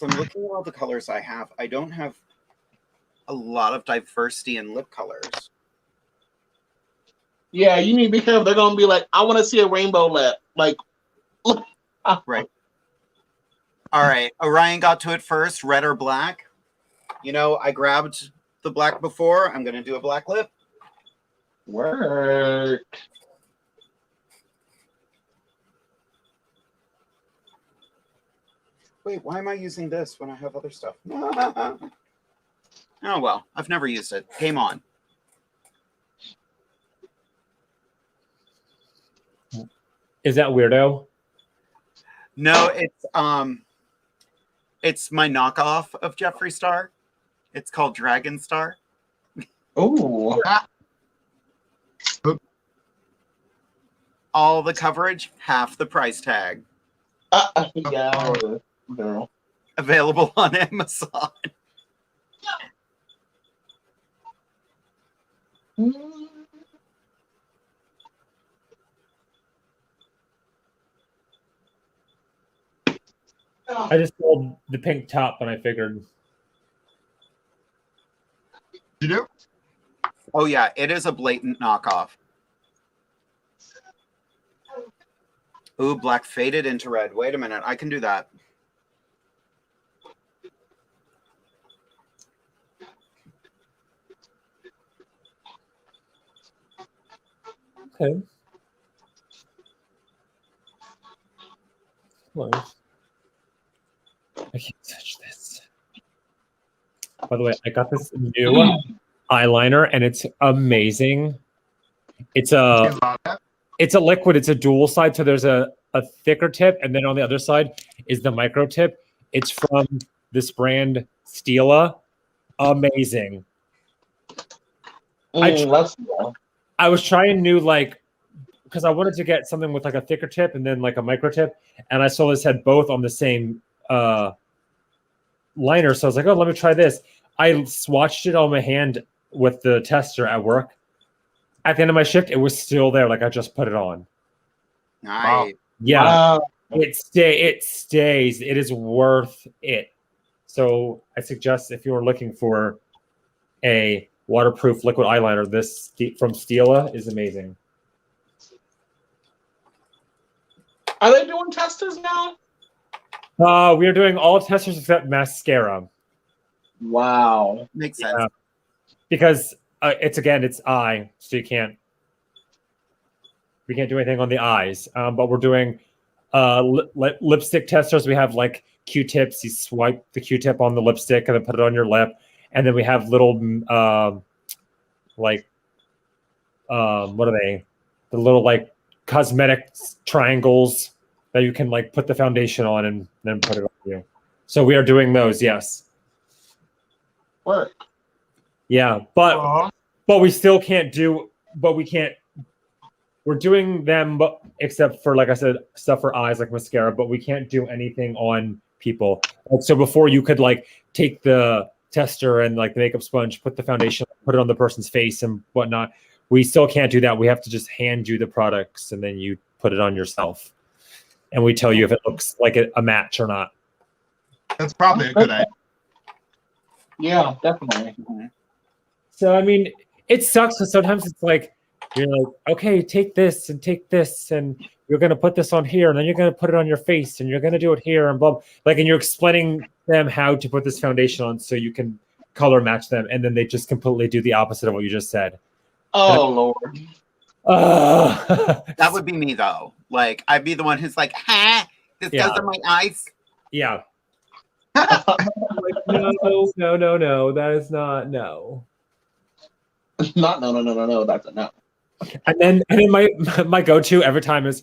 I'm looking at all the colors I have. I don't have a lot of diversity in lip colors. Yeah, you need to be careful. They're going to be like, I want to see a rainbow lip. Like, right. All right. Orion got to it first. Red or black? You know, I grabbed the black before. I'm going to do a black lip. Work. Wait, why am I using this when I have other stuff? Oh, well, I've never used it. Game on. Is that weirdo? No, it's my knockoff of Jeffree Star. It's called Dragon Star. Oh. All the coverage, half the price tag. Yeah. No. Available on Amazon. I just sold the pink top and I figured. You do? Oh, yeah, it is a blatant knockoff. Ooh, black faded into red. Wait a minute, I can do that. Okay. Close. I can't touch this. By the way, I got this new eyeliner and it's amazing. It's a liquid. It's a dual side. So there's a thicker tip, and then on the other side is the micro tip. It's from this brand Stila. Amazing. I was trying new, like, because I wanted to get something with like a thicker tip and then like a micro tip, and I saw this had both on the same liner. So I was like, oh, let me try this. I swatched it on my hand with the tester at work. At the end of my shift, it was still there. Like I just put it on. Nice. Wow. Yeah. Wow. It stays. It is worth it. So I suggest if you're looking for a waterproof liquid eyeliner. This from Stila is amazing. Are they doing testers now? We are doing all testers except mascara. Wow. Makes sense. Yeah. Because it's eye, so we can't do anything on the eyes. But we're doing lipstick testers. We have like Q-tips. You swipe the Q-tip on the lipstick and then put it on your lip. And then we have little what are they? The little like cosmetic triangles that you can like put the foundation on and then put it on you. So we are doing those, yes. Work. Yeah, but we still can't do. But we can't. We're doing them, but except for, like I said, stuff for eyes like mascara. But we can't do anything on people. So before you could like take the tester and like the makeup sponge, put the foundation, put it on the person's face and whatnot. We still can't do that. We have to just hand you the products and then you put it on yourself. And we tell you if it looks like a match or not. That's probably a good idea. Yeah, definitely. So, I mean, it sucks because sometimes it's like, you're like, okay, take this, and you're going to put this on here, and then you're going to put it on your face, and you're going to do it here, and blah. Like, and you're explaining them how to put this foundation on so you can color match them, and then they just completely do the opposite of what you just said. Oh, Lord. That would be me, though. Like, I'd be the one who's like, ha, this goes on my eyes. Yeah. Like, no, that is not no. Not no, that's a no. And then my go-to every time is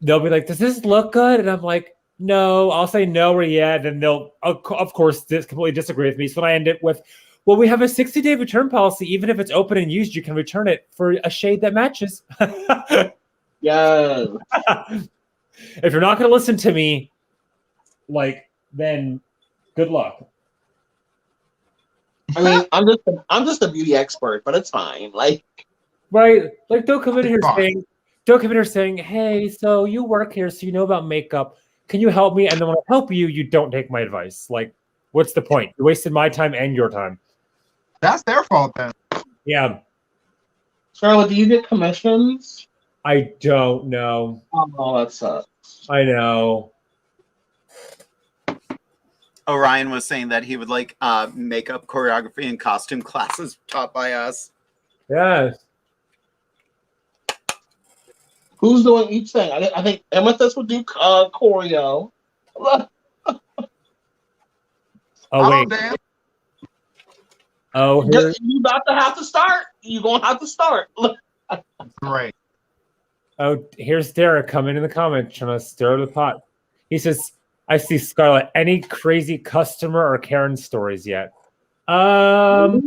they'll be like, does this look good? And I'm like, no. I'll say no or yeah. Then they'll, of course, completely disagree with me. So then I end it with, well, we have a 60-day return policy. Even if it's open and used, you can return it for a shade that matches. Yeah. If you're not going to listen to me, like, then good luck. I mean, I'm just a beauty expert, but it's fine. Like, right? Like, don't come in here saying, hey, so you work here, so you know about makeup. Can you help me? And then when I help you, you don't take my advice. Like, what's the point? You wasted my time and your time. That's their fault then. Yeah. Scarlett, do you get commissions? I don't know. Oh, that sucks. I know. Orion was saying that he would like makeup, choreography, and costume classes taught by us. Yes. Who's doing each thing? I think Amethyst would do choreo. Oh, wait. Oh, you about to have to start. You're going to have to start. Right. Oh, here's Derek coming in the comments trying to stir the pot. He says, I see Scarlett. Any crazy customer or Karen stories yet? No,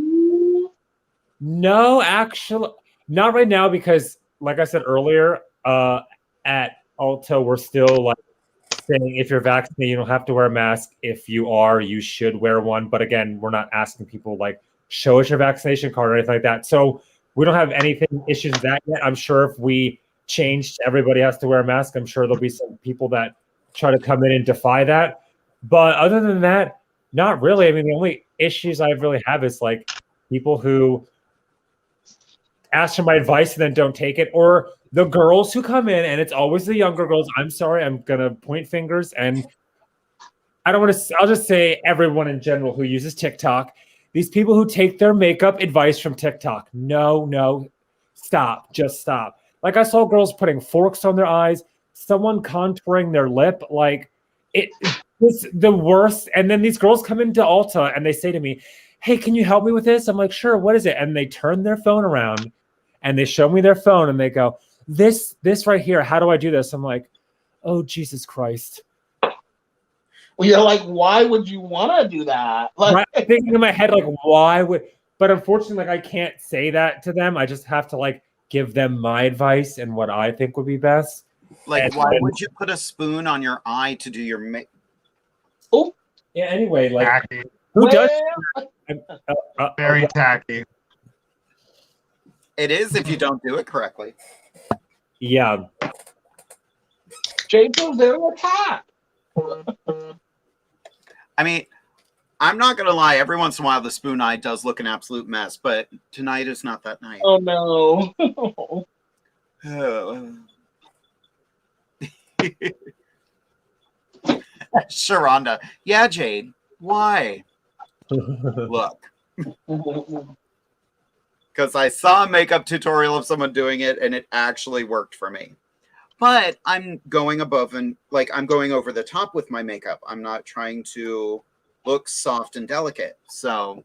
actually, not right now because, like I said earlier, at Ulta, we're still like saying if you're vaccinated, you don't have to wear a mask. If you are, you should wear one. But again, we're not asking people like show us your vaccination card or anything like that. So we don't have anything issues with that yet. I'm sure if we changed, everybody has to wear a mask. I'm sure there'll be some people that try to come in and defy that. But other than that, not really. I mean, the only issues I really have is like people who ask for my advice and then don't take it, or the girls who come in and it's always the younger girls. I'm sorry, I'm gonna point fingers, and I don't want to. I'll just say everyone in general who uses TikTok. These people who take their makeup advice from TikTok. No, stop. Just stop. Like I saw girls putting forks on their eyes, someone contouring their lip. Like it was the worst. And then these girls come into Ulta and they say to me, hey, can you help me with this? I'm like, sure, what is it? And they turn their phone around and they show me their phone and they go, this right here, how do I do this? I'm like, oh, Jesus Christ. Well, you're like, why would you want to do that? Like, right, thinking in my head, like, why would? But unfortunately, like, I can't say that to them. I just have to like give them my advice and what I think would be best. Like, and why would you put a spoon on your eye to do your makeup? Oh, yeah. Anyway, like, tacky. who does? Very tacky. It is if you don't do it correctly. Yeah. Jade was there with a cat. I mean, I'm not gonna lie. Every once in a while, the spoon eye does look an absolute mess, but tonight is not that night. Oh no. Sharonda, yeah, Jade. Why? Look, because I saw a makeup tutorial of someone doing it, and it actually worked for me. But I'm going above and I'm going over the top with my makeup. I'm not trying to look soft and delicate. So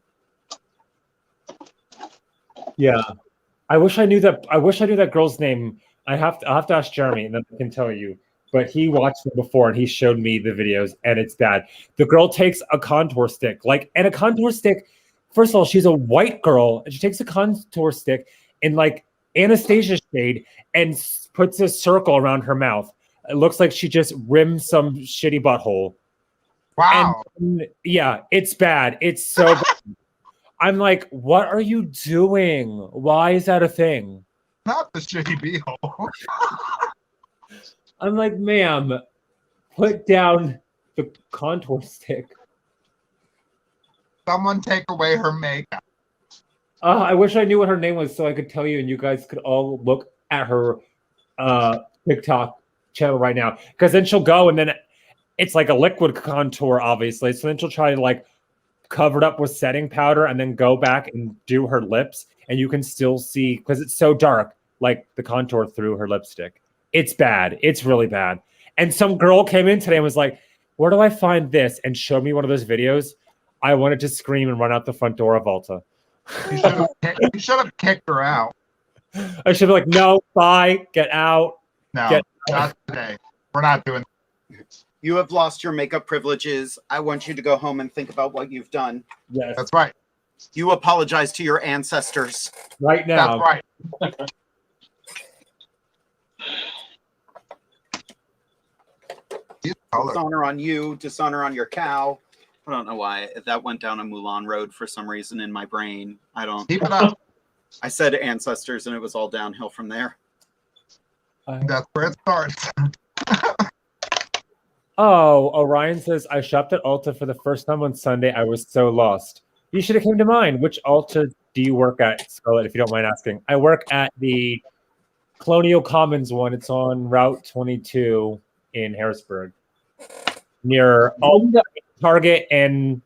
Yeah, I wish I knew that girl's name. I'll have to ask Jeremy, and then I can tell you. But he watched it before, and he showed me the videos, and it's bad. The girl takes a contour stick, and a contour stick. First of all, she's a white girl, and she takes a contour stick in Anastasia shade and puts a circle around her mouth. It looks like she just rimmed some shitty butthole. Wow. And, yeah, it's bad. It's so bad. I'm like, what are you doing? Why is that a thing? Not the shitty beehole. I'm like, ma'am, put down the contour stick. Someone take away her makeup. I wish I knew what her name was so I could tell you and you guys could all look at her TikTok channel right now. Because then she'll go and then it's like a liquid contour, obviously. So then she'll try to cover it up with setting powder and then go back and do her lips. And you can still see, because it's so dark, the contour through her lipstick. It's bad. It's really bad. And some girl came in today and was like, where do I find this? And showed me one of those videos. I wanted to scream and run out the front door of Ulta. You should have kicked her out. I should be like, no, bye, get out. No, not today. We're not doing that. You have lost your makeup privileges. I want you to go home and think about what you've done. Yes. That's right. You apologize to your ancestors. Right now. That's right. Dishonor on you, dishonor on your cow. I don't know why that went down a Mulan road for some reason in my brain. I don't. Keep it up. I said ancestors, and it was all downhill from there. That's where it starts. Oh, Orion says, I shopped at Ulta for the first time on Sunday. I was so lost. You should have came to mine. Which Ulta do you work at, Scarlett, if you don't mind asking? I work at the Colonial Commons one. It's on Route 22 in Harrisburg, near Target and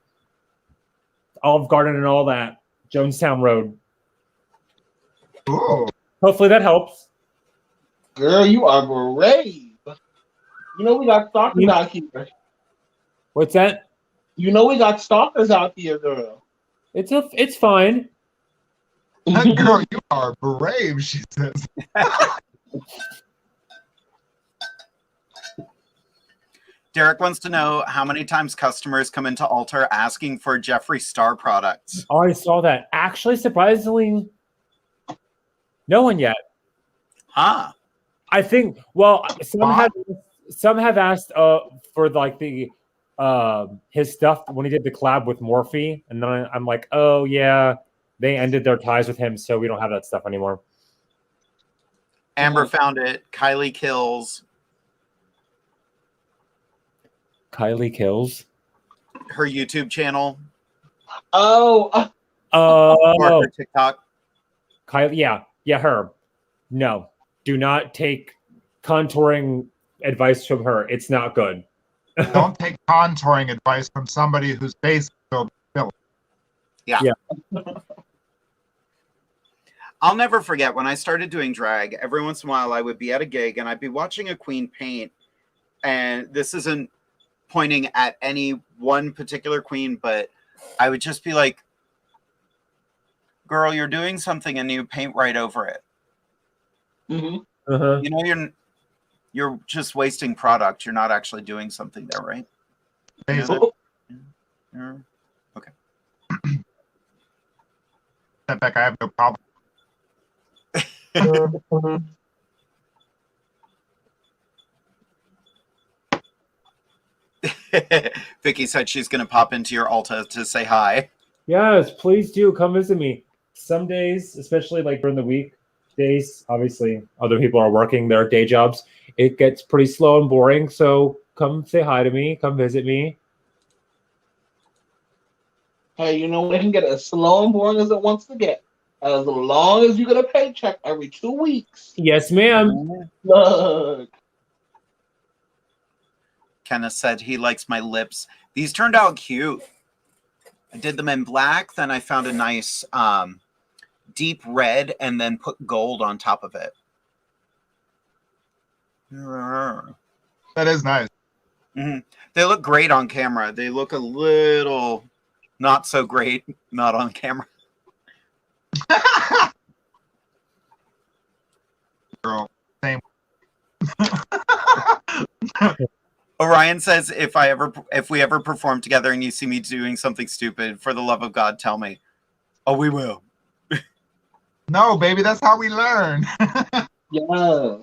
Olive Garden and all that. Jonestown Road. Ooh. Hopefully that helps. Girl, you are brave. You know we got stalkers out here. What's that? You know we got stalkers out here, girl. It's fine. Girl, you are brave, she says. Derek wants to know how many times customers come into Ulta asking for Jeffree Star products. Oh, I saw that. Actually, surprisingly, no one yet. Huh. I think, well, some have asked for the his stuff when he did the collab with Morphe, and then I'm like, oh yeah, they ended their ties with him, so we don't have that stuff anymore. Amber found it. Kylie Kills. Kylie Kills? Her YouTube channel. Oh. Or her TikTok. Kylie, yeah, her. No, do not take contouring advice from her. It's not good. Don't take contouring advice from somebody whose face is filled with filler. Yeah. I'll never forget when I started doing drag. Every once in a while, I would be at a gig and I'd be watching a queen paint. And this isn't pointing at any one particular queen, but I would just be like, girl, you're doing something and you paint right over it. Mm-hmm. Uh-huh. You know, you're just wasting product. You're not actually doing something there, right? Okay. Step back, I have no problem. Vicky said she's going to pop into your Ulta to say hi. Yes, please do come visit me. Some days, especially during the weekdays, obviously other people are working their day jobs. It gets pretty slow and boring. So come say hi to me. Come visit me. Hey, you know, it can get as slow and boring as it wants to get. As long as you get a paycheck every 2 weeks. Yes, ma'am. Look. Kenneth said he likes my lips. These turned out cute. I did them in black, then I found a nice deep red and then put gold on top of it. That is nice. Mm-hmm. They look great on camera. They look a little not so great not on camera. Girl, same. Orion says, if we ever perform together and you see me doing something stupid, for the love of God, tell me. Oh, we will. No, baby, that's how we learn. Yeah.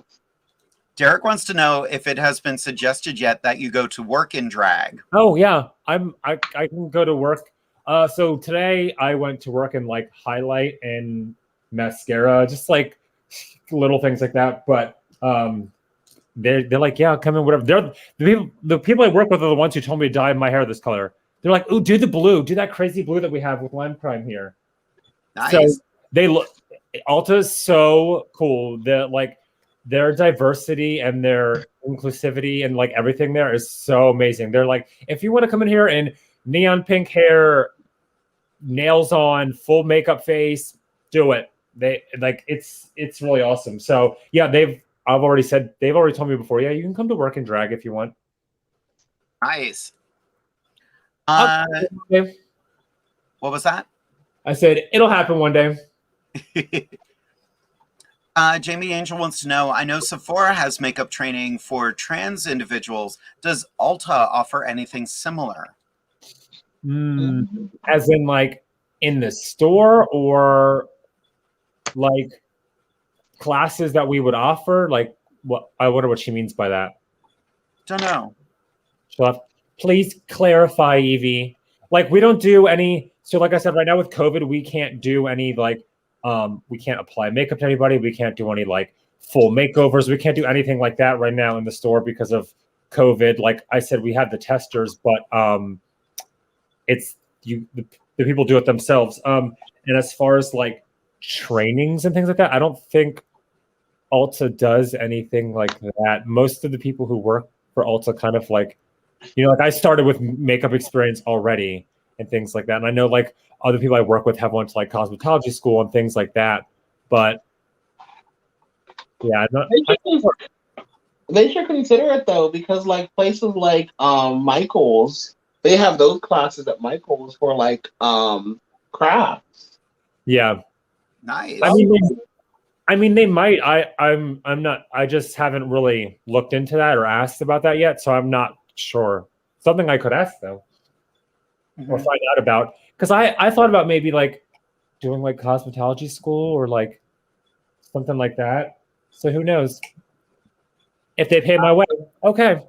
Derek wants to know if it has been suggested yet that you go to work in drag. Oh yeah, I can go to work. So today I went to work in like highlight and mascara, just like little things like that. But they're like, yeah, come in, whatever. The people I work with are the ones who told me to dye my hair this color. They're like, oh, do the blue, do that crazy blue that we have with lime crime here. Nice. So they look. Ulta is so cool. That like their diversity and their inclusivity and like everything there is so amazing. They're like, if you want to come in here and neon pink hair, nails on, full makeup face, do it. They like it's really awesome. So yeah, they've already told me before, yeah, you can come to work in drag if you want. Nice. Okay. What was that? I said it'll happen one day. Jamie Angel wants to know, I know Sephora has makeup training for trans individuals. Does Ulta offer anything similar? As in like in the store or like classes that we would offer? Like what? I wonder what she means by that. Don't know. Please clarify, Evie. Like we don't do any. So like I said, right now with COVID, we can't do any like we can't apply makeup to anybody. We can't do any like full makeovers. We can't do anything like that right now in the store because of COVID. Like I said, we have the testers, but it's the people do it themselves. And as far as like trainings and things like that, I don't think Ulta does anything like that. Most of the people who work for Ulta kind of like, you know, like I started with makeup experience already and things like that. And I know like other people I work with have went to like cosmetology school and things like that. But yeah, they should consider it though, because like places like Michael's, they have those classes at Michael's for like crafts. Yeah. Nice. I mean, they might. I'm not. I just haven't really looked into that or asked about that yet, so I'm not sure. Something I could ask though, or find out about. Because I thought about maybe like doing like cosmetology school or like something like that. So who knows? If they pay my way, okay.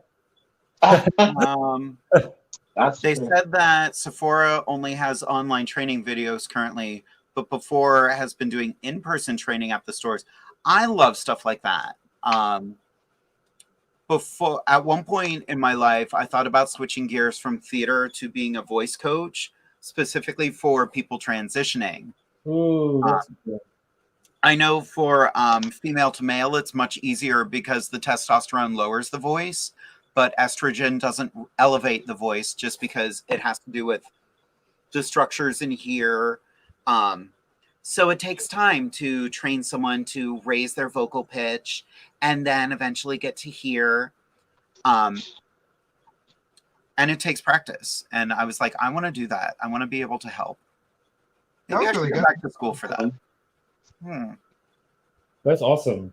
They said that Sephora only has online training videos currently, but before has been doing in-person training at the stores. I love stuff like that. Before, at one point in my life, I thought about switching gears from theater to being a voice coach, specifically for people transitioning. Ooh, that's good. I know for female to male, it's much easier because the testosterone lowers the voice, but estrogen doesn't elevate the voice just because it has to do with the structures in here. So it takes time to train someone to raise their vocal pitch and then eventually get to hear. And it takes practice. And I was like, I want to do that. I want to be able to help. Maybe I should go back to school for that. That's awesome.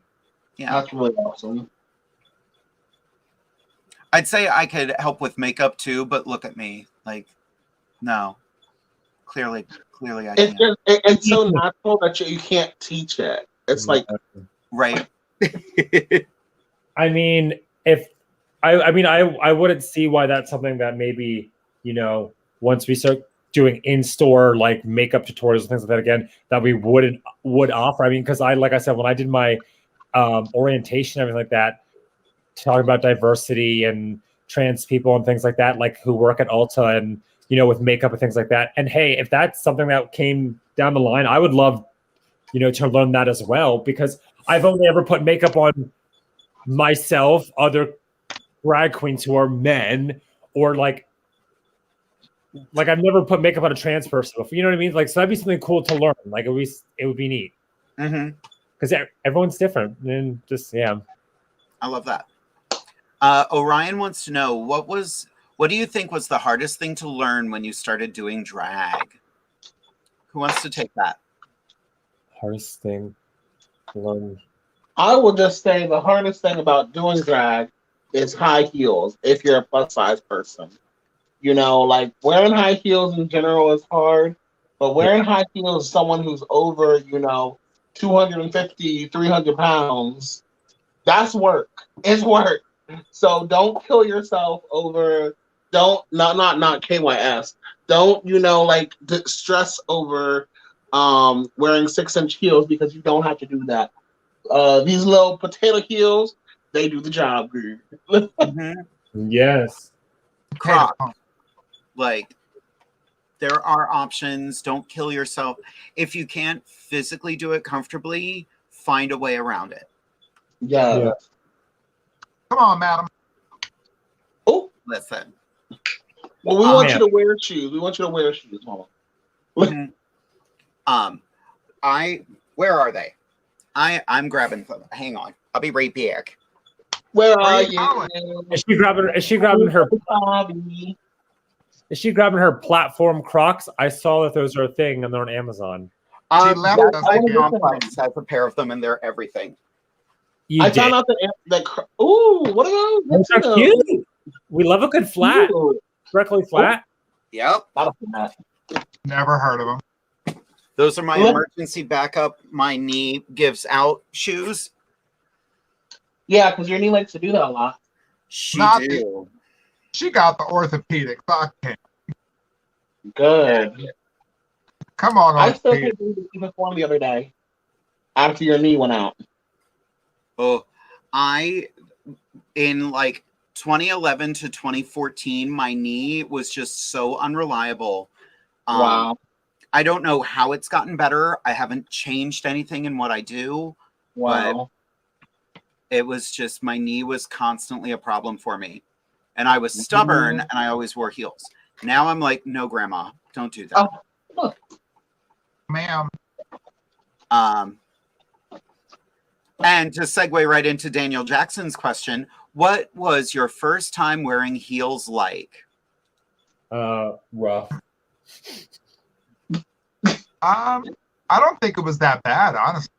Yeah, that's really awesome. I'd say I could help with makeup too, but look at me. Like, no. Clearly I can't. It's so natural that you can't teach it. It's like right. I mean, if I wouldn't see why that's something that maybe, you know, once we start doing in-store like makeup tutorials and things like that again, that we would offer. I mean, because like I said, when I did my orientation, everything like that, talking about diversity and trans people and things like that, like who work at Ulta and you know, with makeup and things like that. And hey, if that's something that came down the line, I would love, you know, to learn that as well, because I've only ever put makeup on myself, other drag queens who are men, or like I've never put makeup on a trans person before. You know what I mean? Like, so that'd be something cool to learn. Like, it would be neat. Because everyone's different, and just I love that. Orion wants to know what do you think was the hardest thing to learn when you started doing drag? Who wants to take that? Hardest thing to learn. I will just say the hardest thing about doing drag is high heels if you're a plus size person. You know, like wearing high heels in general is hard, but wearing high heels, someone who's over, you know, 250, 300 pounds, that's work. It's work. So don't kill yourself over, not KYS. Don't, you know, like stress over wearing 6-inch heels, because you don't have to do that. These little potato heels, they do the job, dude. Yes. Croc. Like, there are options. Don't kill yourself. If you can't physically do it comfortably, find a way around it. Yeah. Come on, madam. Oh, listen. Well, we want you to wear shoes. We want you to wear shoes, Mama. Where are they? I'm grabbing them. Hang on. I'll be right back. Where are you? Is she grabbing her? Is she grabbing her platform Crocs? I saw that those are a thing and they're on Amazon. Complex has a pair of them and they're everything. I found out that ooh, what are those? Those are cute. We love a good flat. Directly flat. Yep. Never heard of them. Those are my emergency backup. My knee gives out shoes. Yeah, because your knee likes to do that a lot. She got the orthopedic. Okay. Good. Come on, I still can't believe you performed the other day after your knee went out. Oh, in like 2011 to 2014, my knee was just so unreliable. Wow. I don't know how it's gotten better. I haven't changed anything in what I do. Wow. But it was just, my knee was constantly a problem for me. And I was stubborn and I always wore heels. Now I'm like, no, grandma, don't do that. Oh. Ma'am. And to segue right into Daniel Jackson's question, what was your first time wearing heels like? Rough. I don't think it was that bad, honestly.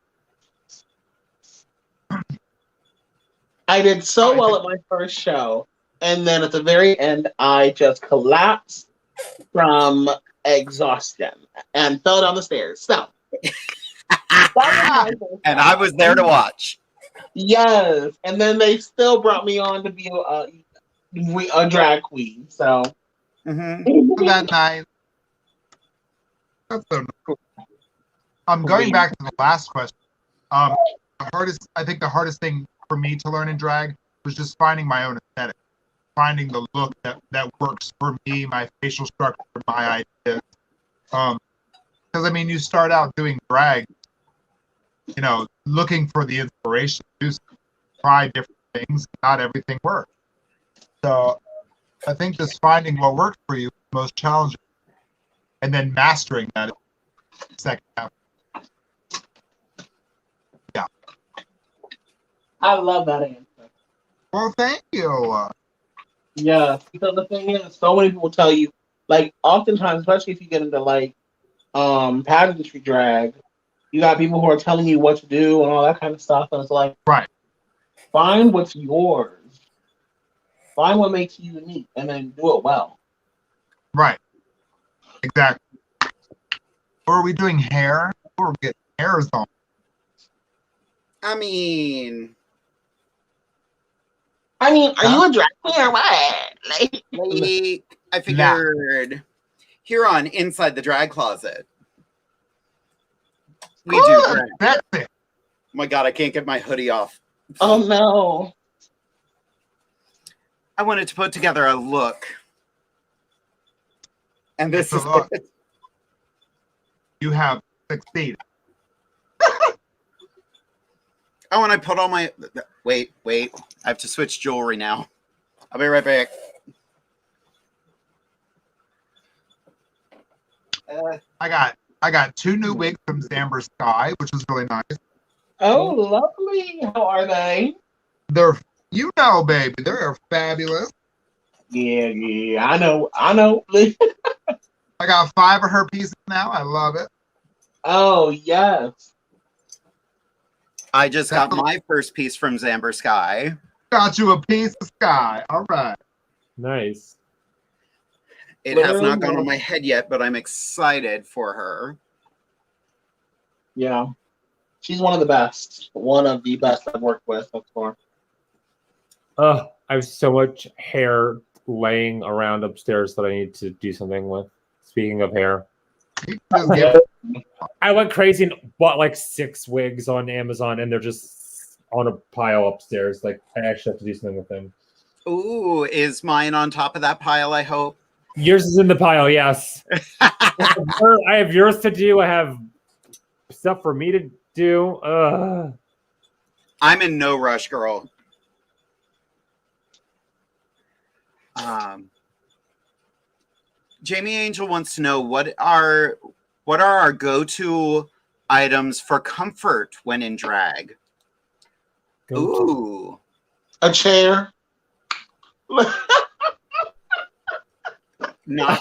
I did so well at my first show, and then at the very end, I just collapsed from exhaustion and fell down the stairs. So, and I was there to watch. Yes, and then they still brought me on to be a drag queen. So, that night. That's so cool. Going back to the last question. I think the hardest thing for me to learn in drag was just finding my own aesthetic, finding the look that works for me, my facial structure, my ideas. Because I mean, you start out doing drag, you know, looking for the inspiration to try different things. Not everything works. So I think just finding what works for you is the most challenging, and then mastering that is the second half. Yeah. I love that answer. Well, thank you. Yeah, because the thing is, so many people tell you, like, oftentimes, especially if you get into like pageantry drag, you got people who are telling you what to do and all that kind of stuff, and it's like, right, find what's yours, find what makes you unique, and then do it well. Right, exactly. Or are we doing hair? Or we're getting hairs on? I mean, are you a drag queen or what? Like, I figured here on Inside the Drag Closet, we do drag. That's it. Oh my God, I can't get my hoodie off. Oh no. I wanted to put together a look And this So is look, it. you have succeeded. Oh, and I put all my... Wait. I have to switch jewelry now. I'll be right back. I got 2 new wigs from Zamber Sky, which is really nice. Oh, lovely. How are they? They're, baby, they're fabulous. Yeah. I know. I got 5 of her pieces now. I love it. Oh, yes. I just got my first piece from Zamber Sky. Got you a piece of sky. All right. Nice. It has not gone on my head yet, but I'm excited for her. Yeah. She's one of the best. One of the best I've worked with so far. I have so much hair laying around upstairs that I need to do something with. Speaking of hair. I went crazy and bought like 6 wigs on Amazon, and they're just on a pile upstairs. Like, I actually have to do something with them. Ooh, is mine on top of that pile, I hope? Yours is in the pile, yes. I have yours to do. I have stuff for me to do. I'm in no rush, girl. Jamie Angel wants to know what are our go-to items for comfort when in drag? Ooh. A chair. Not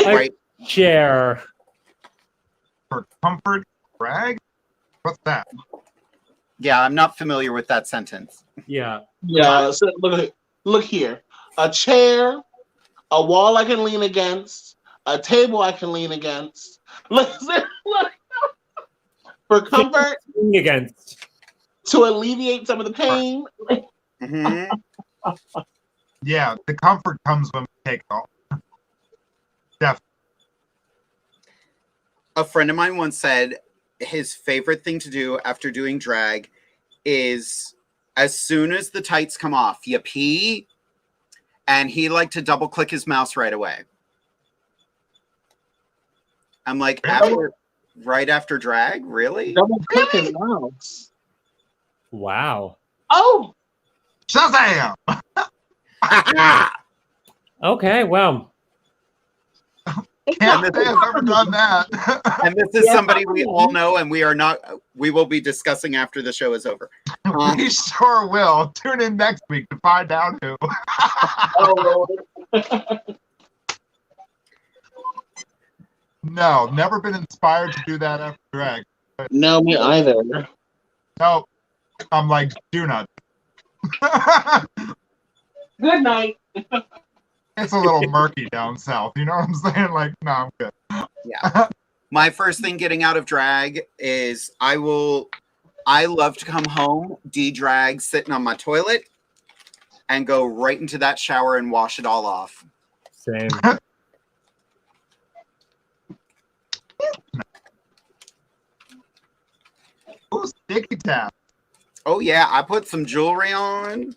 right. Chair. For comfort, drag? What's that? Yeah, I'm not familiar with that sentence. Yeah. Yeah. So look here. A chair, a wall I can lean against, a table I can lean against. Look. For comfort. Lean against. To alleviate some of the pain. Mm-hmm. Yeah, the comfort comes when we take it off. Definitely. A friend of mine once said his favorite thing to do after doing drag is as soon as the tights come off, you pee, and he liked to double click his mouse right away. I'm like, right after drag? Really? Double click his mouse. Wow. Oh! Shazam! Okay, well. Can't say I've ever done that. And this is somebody we all know, and we will be discussing after the show is over. We sure will. Tune in next week to find out who. Oh, No, never been inspired to do that after drag. no, me either. Nope. I'm like, do not. Good night. It's a little murky down south. You know what I'm saying? Like, no, I'm good. Yeah. My first thing getting out of drag is I love to come home, de-drag, sitting on my toilet, and go right into that shower and wash it all off. Same. Ooh, sticky tap. Oh, yeah. I put some jewelry on.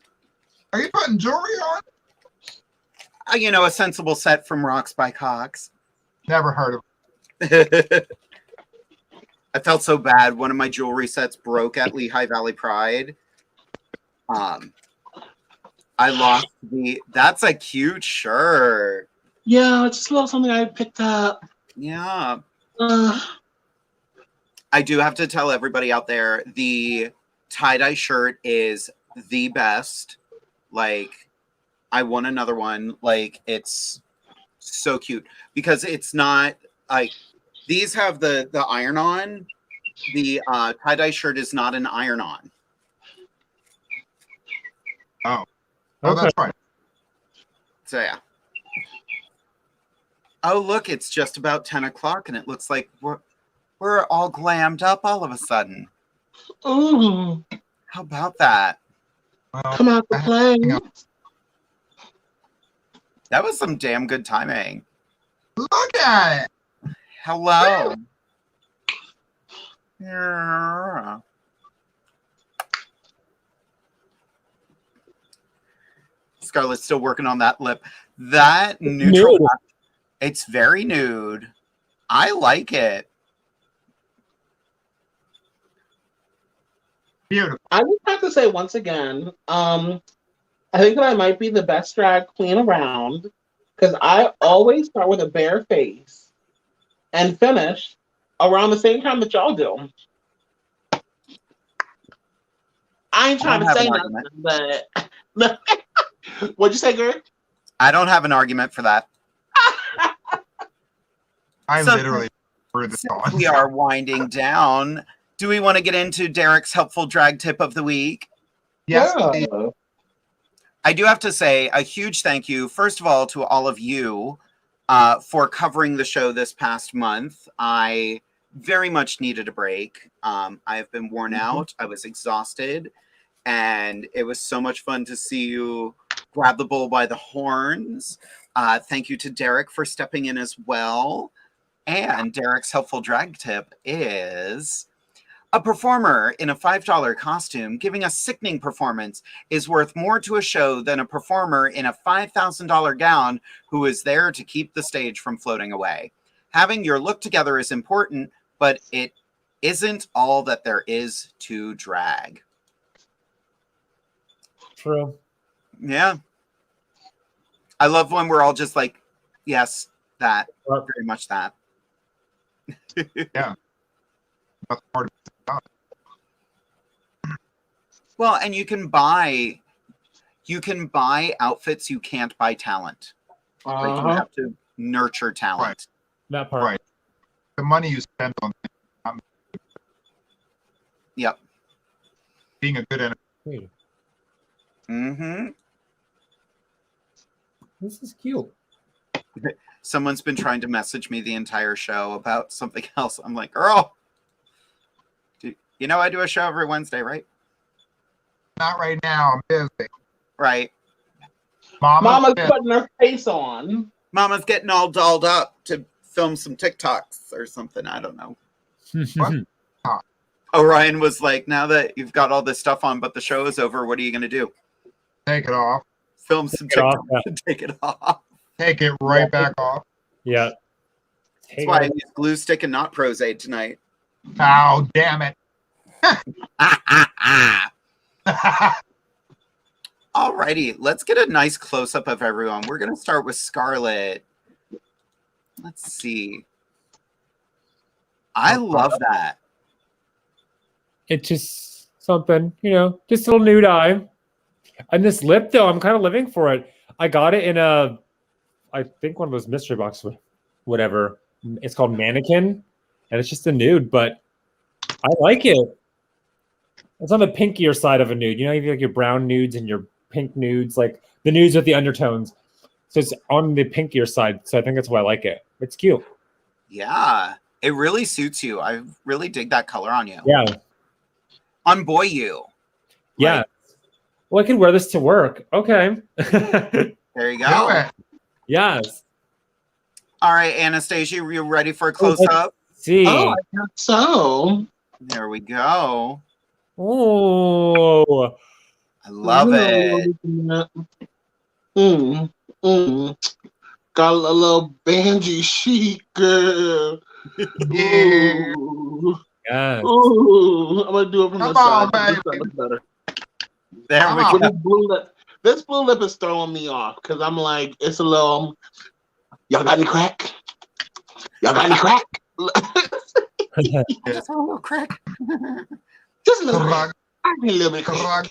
Are you putting jewelry on? You know, a sensible set from Rocks by Cox. Never heard of it. I felt so bad. One of my jewelry sets broke at Lehigh Valley Pride. I lost that's a cute shirt. Yeah, it's just a little something I picked up. Yeah. I do have to tell everybody out there, the tie-dye shirt is the best. Like, I want another one. Like, it's so cute because it's not like these have the iron on. The tie-dye shirt is not an iron on. Oh, that's right. So yeah. Oh, look, it's just about 10 o'clock and it looks like we're all glammed up all of a sudden. Ooh. How about that? Well, come out to play. That was some damn good timing. Look at it. Hello. Yeah. Scarlett's still working on that lip. That neutral It's very nude. I like it. Beautiful. I just have to say once again, I think that I might be the best drag queen around because I always start with a bare face and finish around the same time that y'all do. I ain't trying to say nothing, but what'd you say, girl? I don't have an argument for that. I So- literally threw this on. We are winding down. Do we want to get into Derek's helpful drag tip of the week? Yes, Yeah. please. I do have to say a huge thank you, first of all, to all of you for covering the show this past month. I very much needed a break. I have been worn out. I was exhausted. And it was so much fun to see you grab the bull by the horns. Thank you to Derek for stepping in as well. And Derek's helpful drag tip is... a performer in a $5 costume giving a sickening performance is worth more to a show than a performer in a $5,000 gown who is there to keep the stage from floating away. Having your look together is important, but it isn't all that there is to drag. True. Yeah. I love when we're all just like, yes, that, very much that. Yeah. That's part of the job. Well, and you can buy outfits you can't buy talent. Like you have to nurture talent. Right. That part. Right. The money you spend on Yep. being a good entertainer. Hey, Mm-hmm. this is cute. Someone's been trying to message me the entire show about something else. I'm like, girl, you know I do a show every Wednesday, right? Not right now. I'm busy. Right. Mama's busy. putting her face on. Mama's getting all dolled up to film some TikToks or something. I don't know. What? Orion was like, now that you've got all this stuff on, but the show is over, what are you going to do? Take it off. Film some Take it off, TikToks and take it off. Take it right back off. Yeah. That's why I use glue stick and not Prozade tonight. Oh, damn it. Alrighty, let's get a nice close-up of everyone. We're going to start with Scarlett. Let's see. I love that. It's just something, just a little nude eye. And this lip, though, I'm kind of living for it. I got it in I think one of those mystery boxes, whatever. It's called Mannequin, and it's just a nude, but I like it. It's on the pinkier side of a nude. You have like your brown nudes and your pink nudes, like the nudes with the undertones. So it's on the pinkier side, so I think that's why I like it. It's cute. Yeah, it really suits you. I really dig that color on you. Yeah. On boy you. Yeah. Like, well, I could wear this to work. Okay. there you go. Do it. Yes. All right, Anastasia, you ready for a close-up? See. Oh, I guess so. There we go. Oh. I love it. Got a little Banji chic girl. Yeah. Ooh. Yes. Ooh. I'm gonna do it from Come the on, side. baby. That looks better. There we Come go. on. This blue lip is throwing me off because I'm like, it's a little. Y'all got any crack? Y'all got any crack? Just a little crack. Just a little crack. Crug, I need a little bit of crug.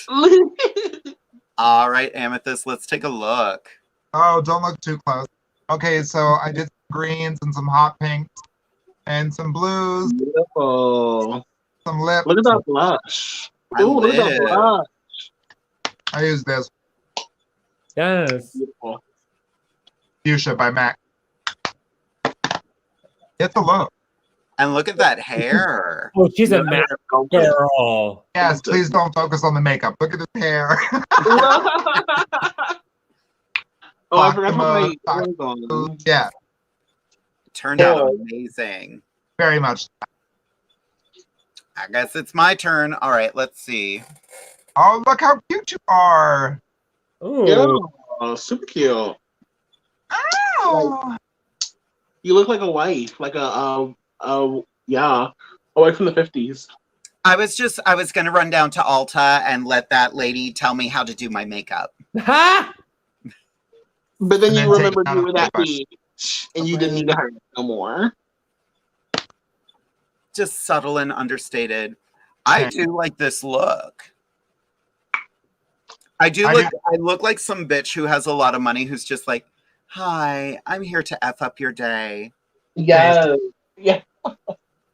crack. All right, Amethyst, let's take a look. Oh, don't look too close. Okay, so I did some greens and some hot pinks and some blues, Beautiful. some lips. Look at that blush. I Ooh, look at that live. blush. I use this Yes. Beautiful. Fuchsia by MAC. It's a look. And look at that hair. Oh, she's a mad girl. Yes, please don't focus on the makeup. Look at his hair. Oh, I forgot to put my Fatima, earrings on. Yeah, Turned out amazing. very much. I guess it's my turn. All right, let's see. Oh, look how cute you are. Ooh. Yeah, super cute. You look like a wife, like a wife from the 50s. I was gonna run down to Ulta and let that lady tell me how to do my makeup. Ha! But then And you then remembered take you it were down that a age, and you didn't need to hurry no more. Just subtle and understated. I do like this look. I look like some bitch who has a lot of money who's just like, hi, I'm here to F up your day. Yes. Yeah.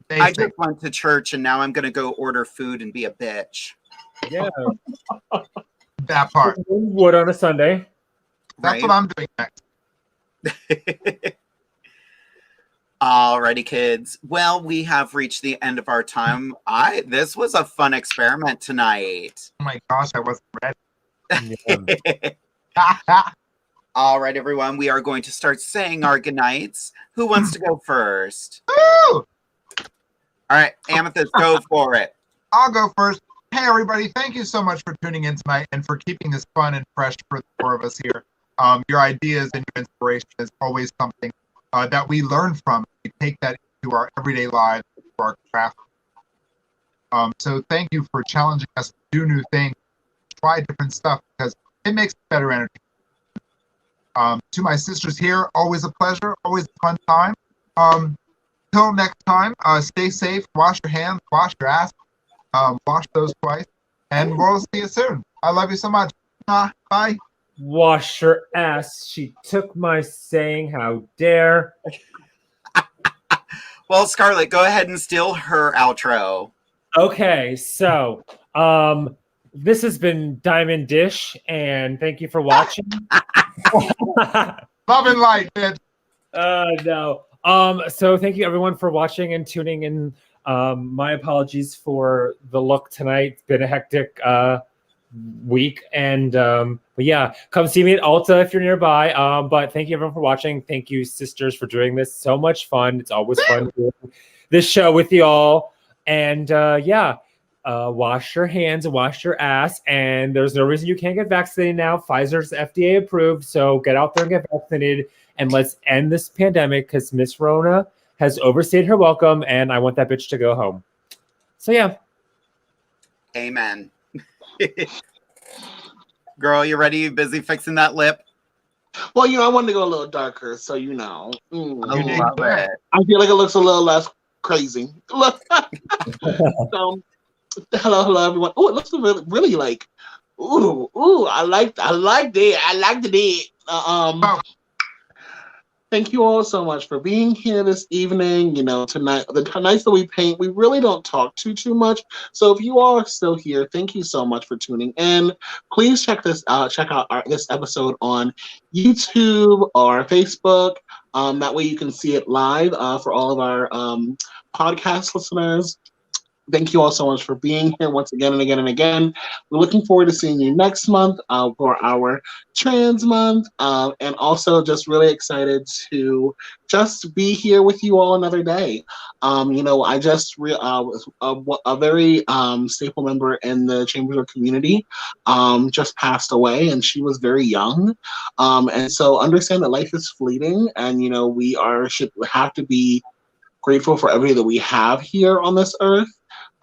I just went to church and now I'm going to go order food and be a bitch. Yeah. That part. Wood on a Sunday. That's what I'm doing next. Alrighty, kids. Well, we have reached the end of our time. This was a fun experiment tonight. Oh my gosh, I wasn't ready. All right, everyone. We are going to start saying our goodnights. Who wants to go first? Woo! All right, Amethyst, go for it. I'll go first. Hey, everybody. Thank you so much for tuning in tonight and for keeping this fun and fresh for the four of us here. Your ideas and your inspiration is always something that we learn from. We take that into our everyday lives, into our craft. So thank you for challenging us to do new things, try different stuff, because it makes better energy. To my sisters here, always a pleasure, always a fun time. Till next time, stay safe, wash your hands, wash your ass, wash those twice, and we'll see you soon. I love you so much. Bye. Wash your ass. She took my saying. How dare. Well, Scarlett, go ahead and steal her outro. Okay, so this has been Diamond Dish, and thank you for watching. Love and light, bitch. No. So thank you everyone for watching and tuning in. My apologies for the look tonight. It's been a hectic week, and but yeah, come see me at Ulta if you're nearby. But thank you everyone for watching. Thank you, sisters, for doing this. So much fun. It's always fun doing this show with you all. And wash your hands and wash your ass. And there's no reason you can't get vaccinated now. Pfizer's FDA approved. So get out there and get vaccinated. And let's end this pandemic, because Miss Rona has overstayed her welcome, and I want that bitch to go home. So yeah. Amen. Girl, you ready? You busy fixing that lip? Well, I wanted to go a little darker, so I love it. I feel like it looks a little less crazy. So, hello, everyone. Oh, it looks really like. Ooh, I like it. I like it. Thank you all so much for being here this evening. Tonight, the nights that we paint, we really don't talk too much. So if you all are still here, thank you so much for tuning in. Please check out this episode on YouTube or Facebook. That way you can see it live for all of our podcast listeners. Thank you all so much for being here once again and again and again. We're looking forward to seeing you next month for our Trans Month, and also just really excited to just be here with you all another day. I just was a very staple member in the Chambersburg community just passed away, and she was very young. And so understand that life is fleeting, and we should have to be grateful for everything that we have here on this earth.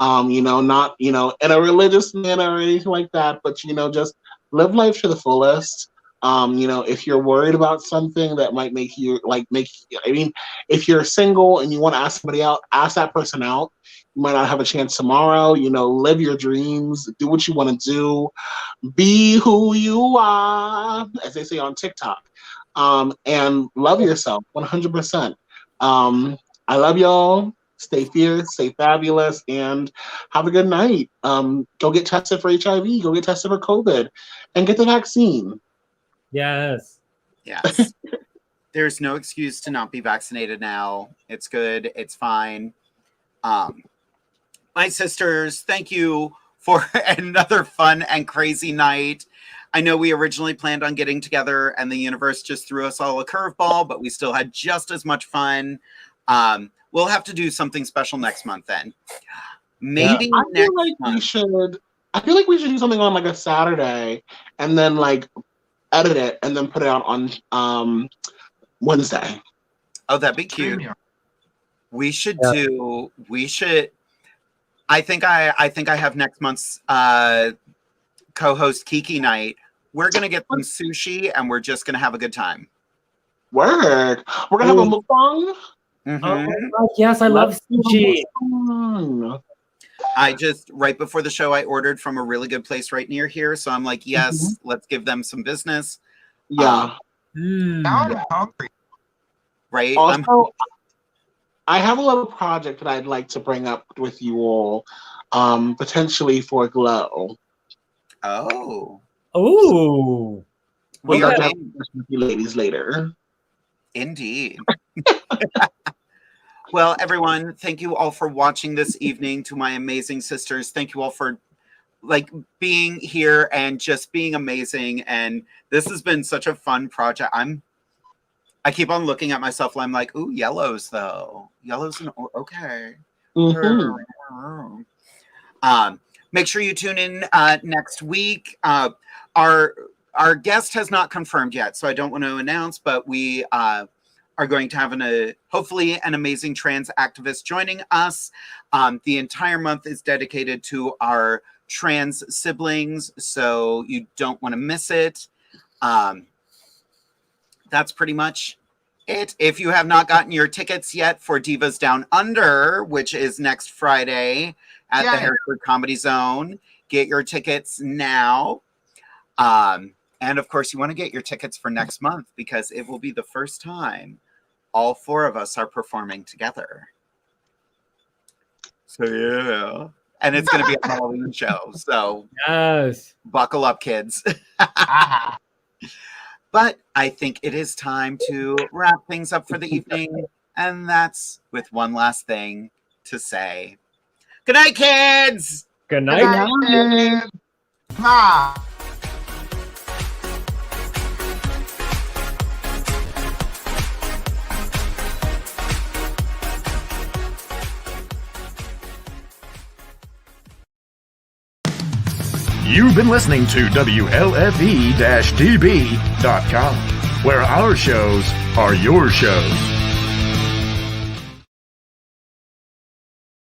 Not, in a religious manner or anything like that, but, just live life to the fullest. If you're worried about something that might make you, if you're single and you want to ask somebody out, ask that person out. You might not have a chance tomorrow. Live your dreams, do what you want to do, be who you are, as they say on TikTok, and love yourself 100%. I love y'all. Stay fierce, stay fabulous, and have a good night. Go get tested for HIV, go get tested for COVID, and get the vaccine. Yes. Yes. There's no excuse to not be vaccinated now. It's good. It's fine. My sisters, thank you for another fun and crazy night. I know we originally planned on getting together, and the universe just threw us all a curveball, but we still had just as much fun. We'll have to do something special next month then. Maybe next month. I feel like we should do something on a Saturday and then edit it and then put it out on Wednesday. Oh, that'd be cute. We should do. We should. I think I have next month's co-host Kiki night. We're gonna get some sushi and we're just gonna have a good time. Word. We're gonna have a mukbang. Mm-hmm. Yes, I love sushi. I just right before the show I ordered from a really good place right near here, so I'm like, yes, let's give them some business. Yeah. Now I'm hungry. Right. Also, I have a little project that I'd like to bring up with you all, potentially for Glow. Oh. Ooh. We are having this with you ladies later. Indeed. Well, everyone, thank you all for watching this evening. To my amazing sisters, thank you all for being here and just being amazing. And this has been such a fun project. I keep on looking at myself. I'm like, ooh, yellows though. Yellows and okay. Make sure you tune in next week. Our guest has not confirmed yet, so I don't want to announce, but we are going to have hopefully an amazing trans activist joining us. The entire month is dedicated to our trans siblings, so you don't want to miss it. That's pretty much it. If you have not gotten your tickets yet for Divas Down Under, which is next Friday at the Harrisburg Comedy Zone, get your tickets now. And of course, you want to get your tickets for next month because it will be the first time all four of us are performing together. So yeah. And it's going to be a Halloween show. So yes, buckle up, kids. But I think it is time to wrap things up for the evening. And that's with one last thing to say. Good night, kids. Good night. Good night. You've been listening to WLFE-DB.com, where our shows are your shows.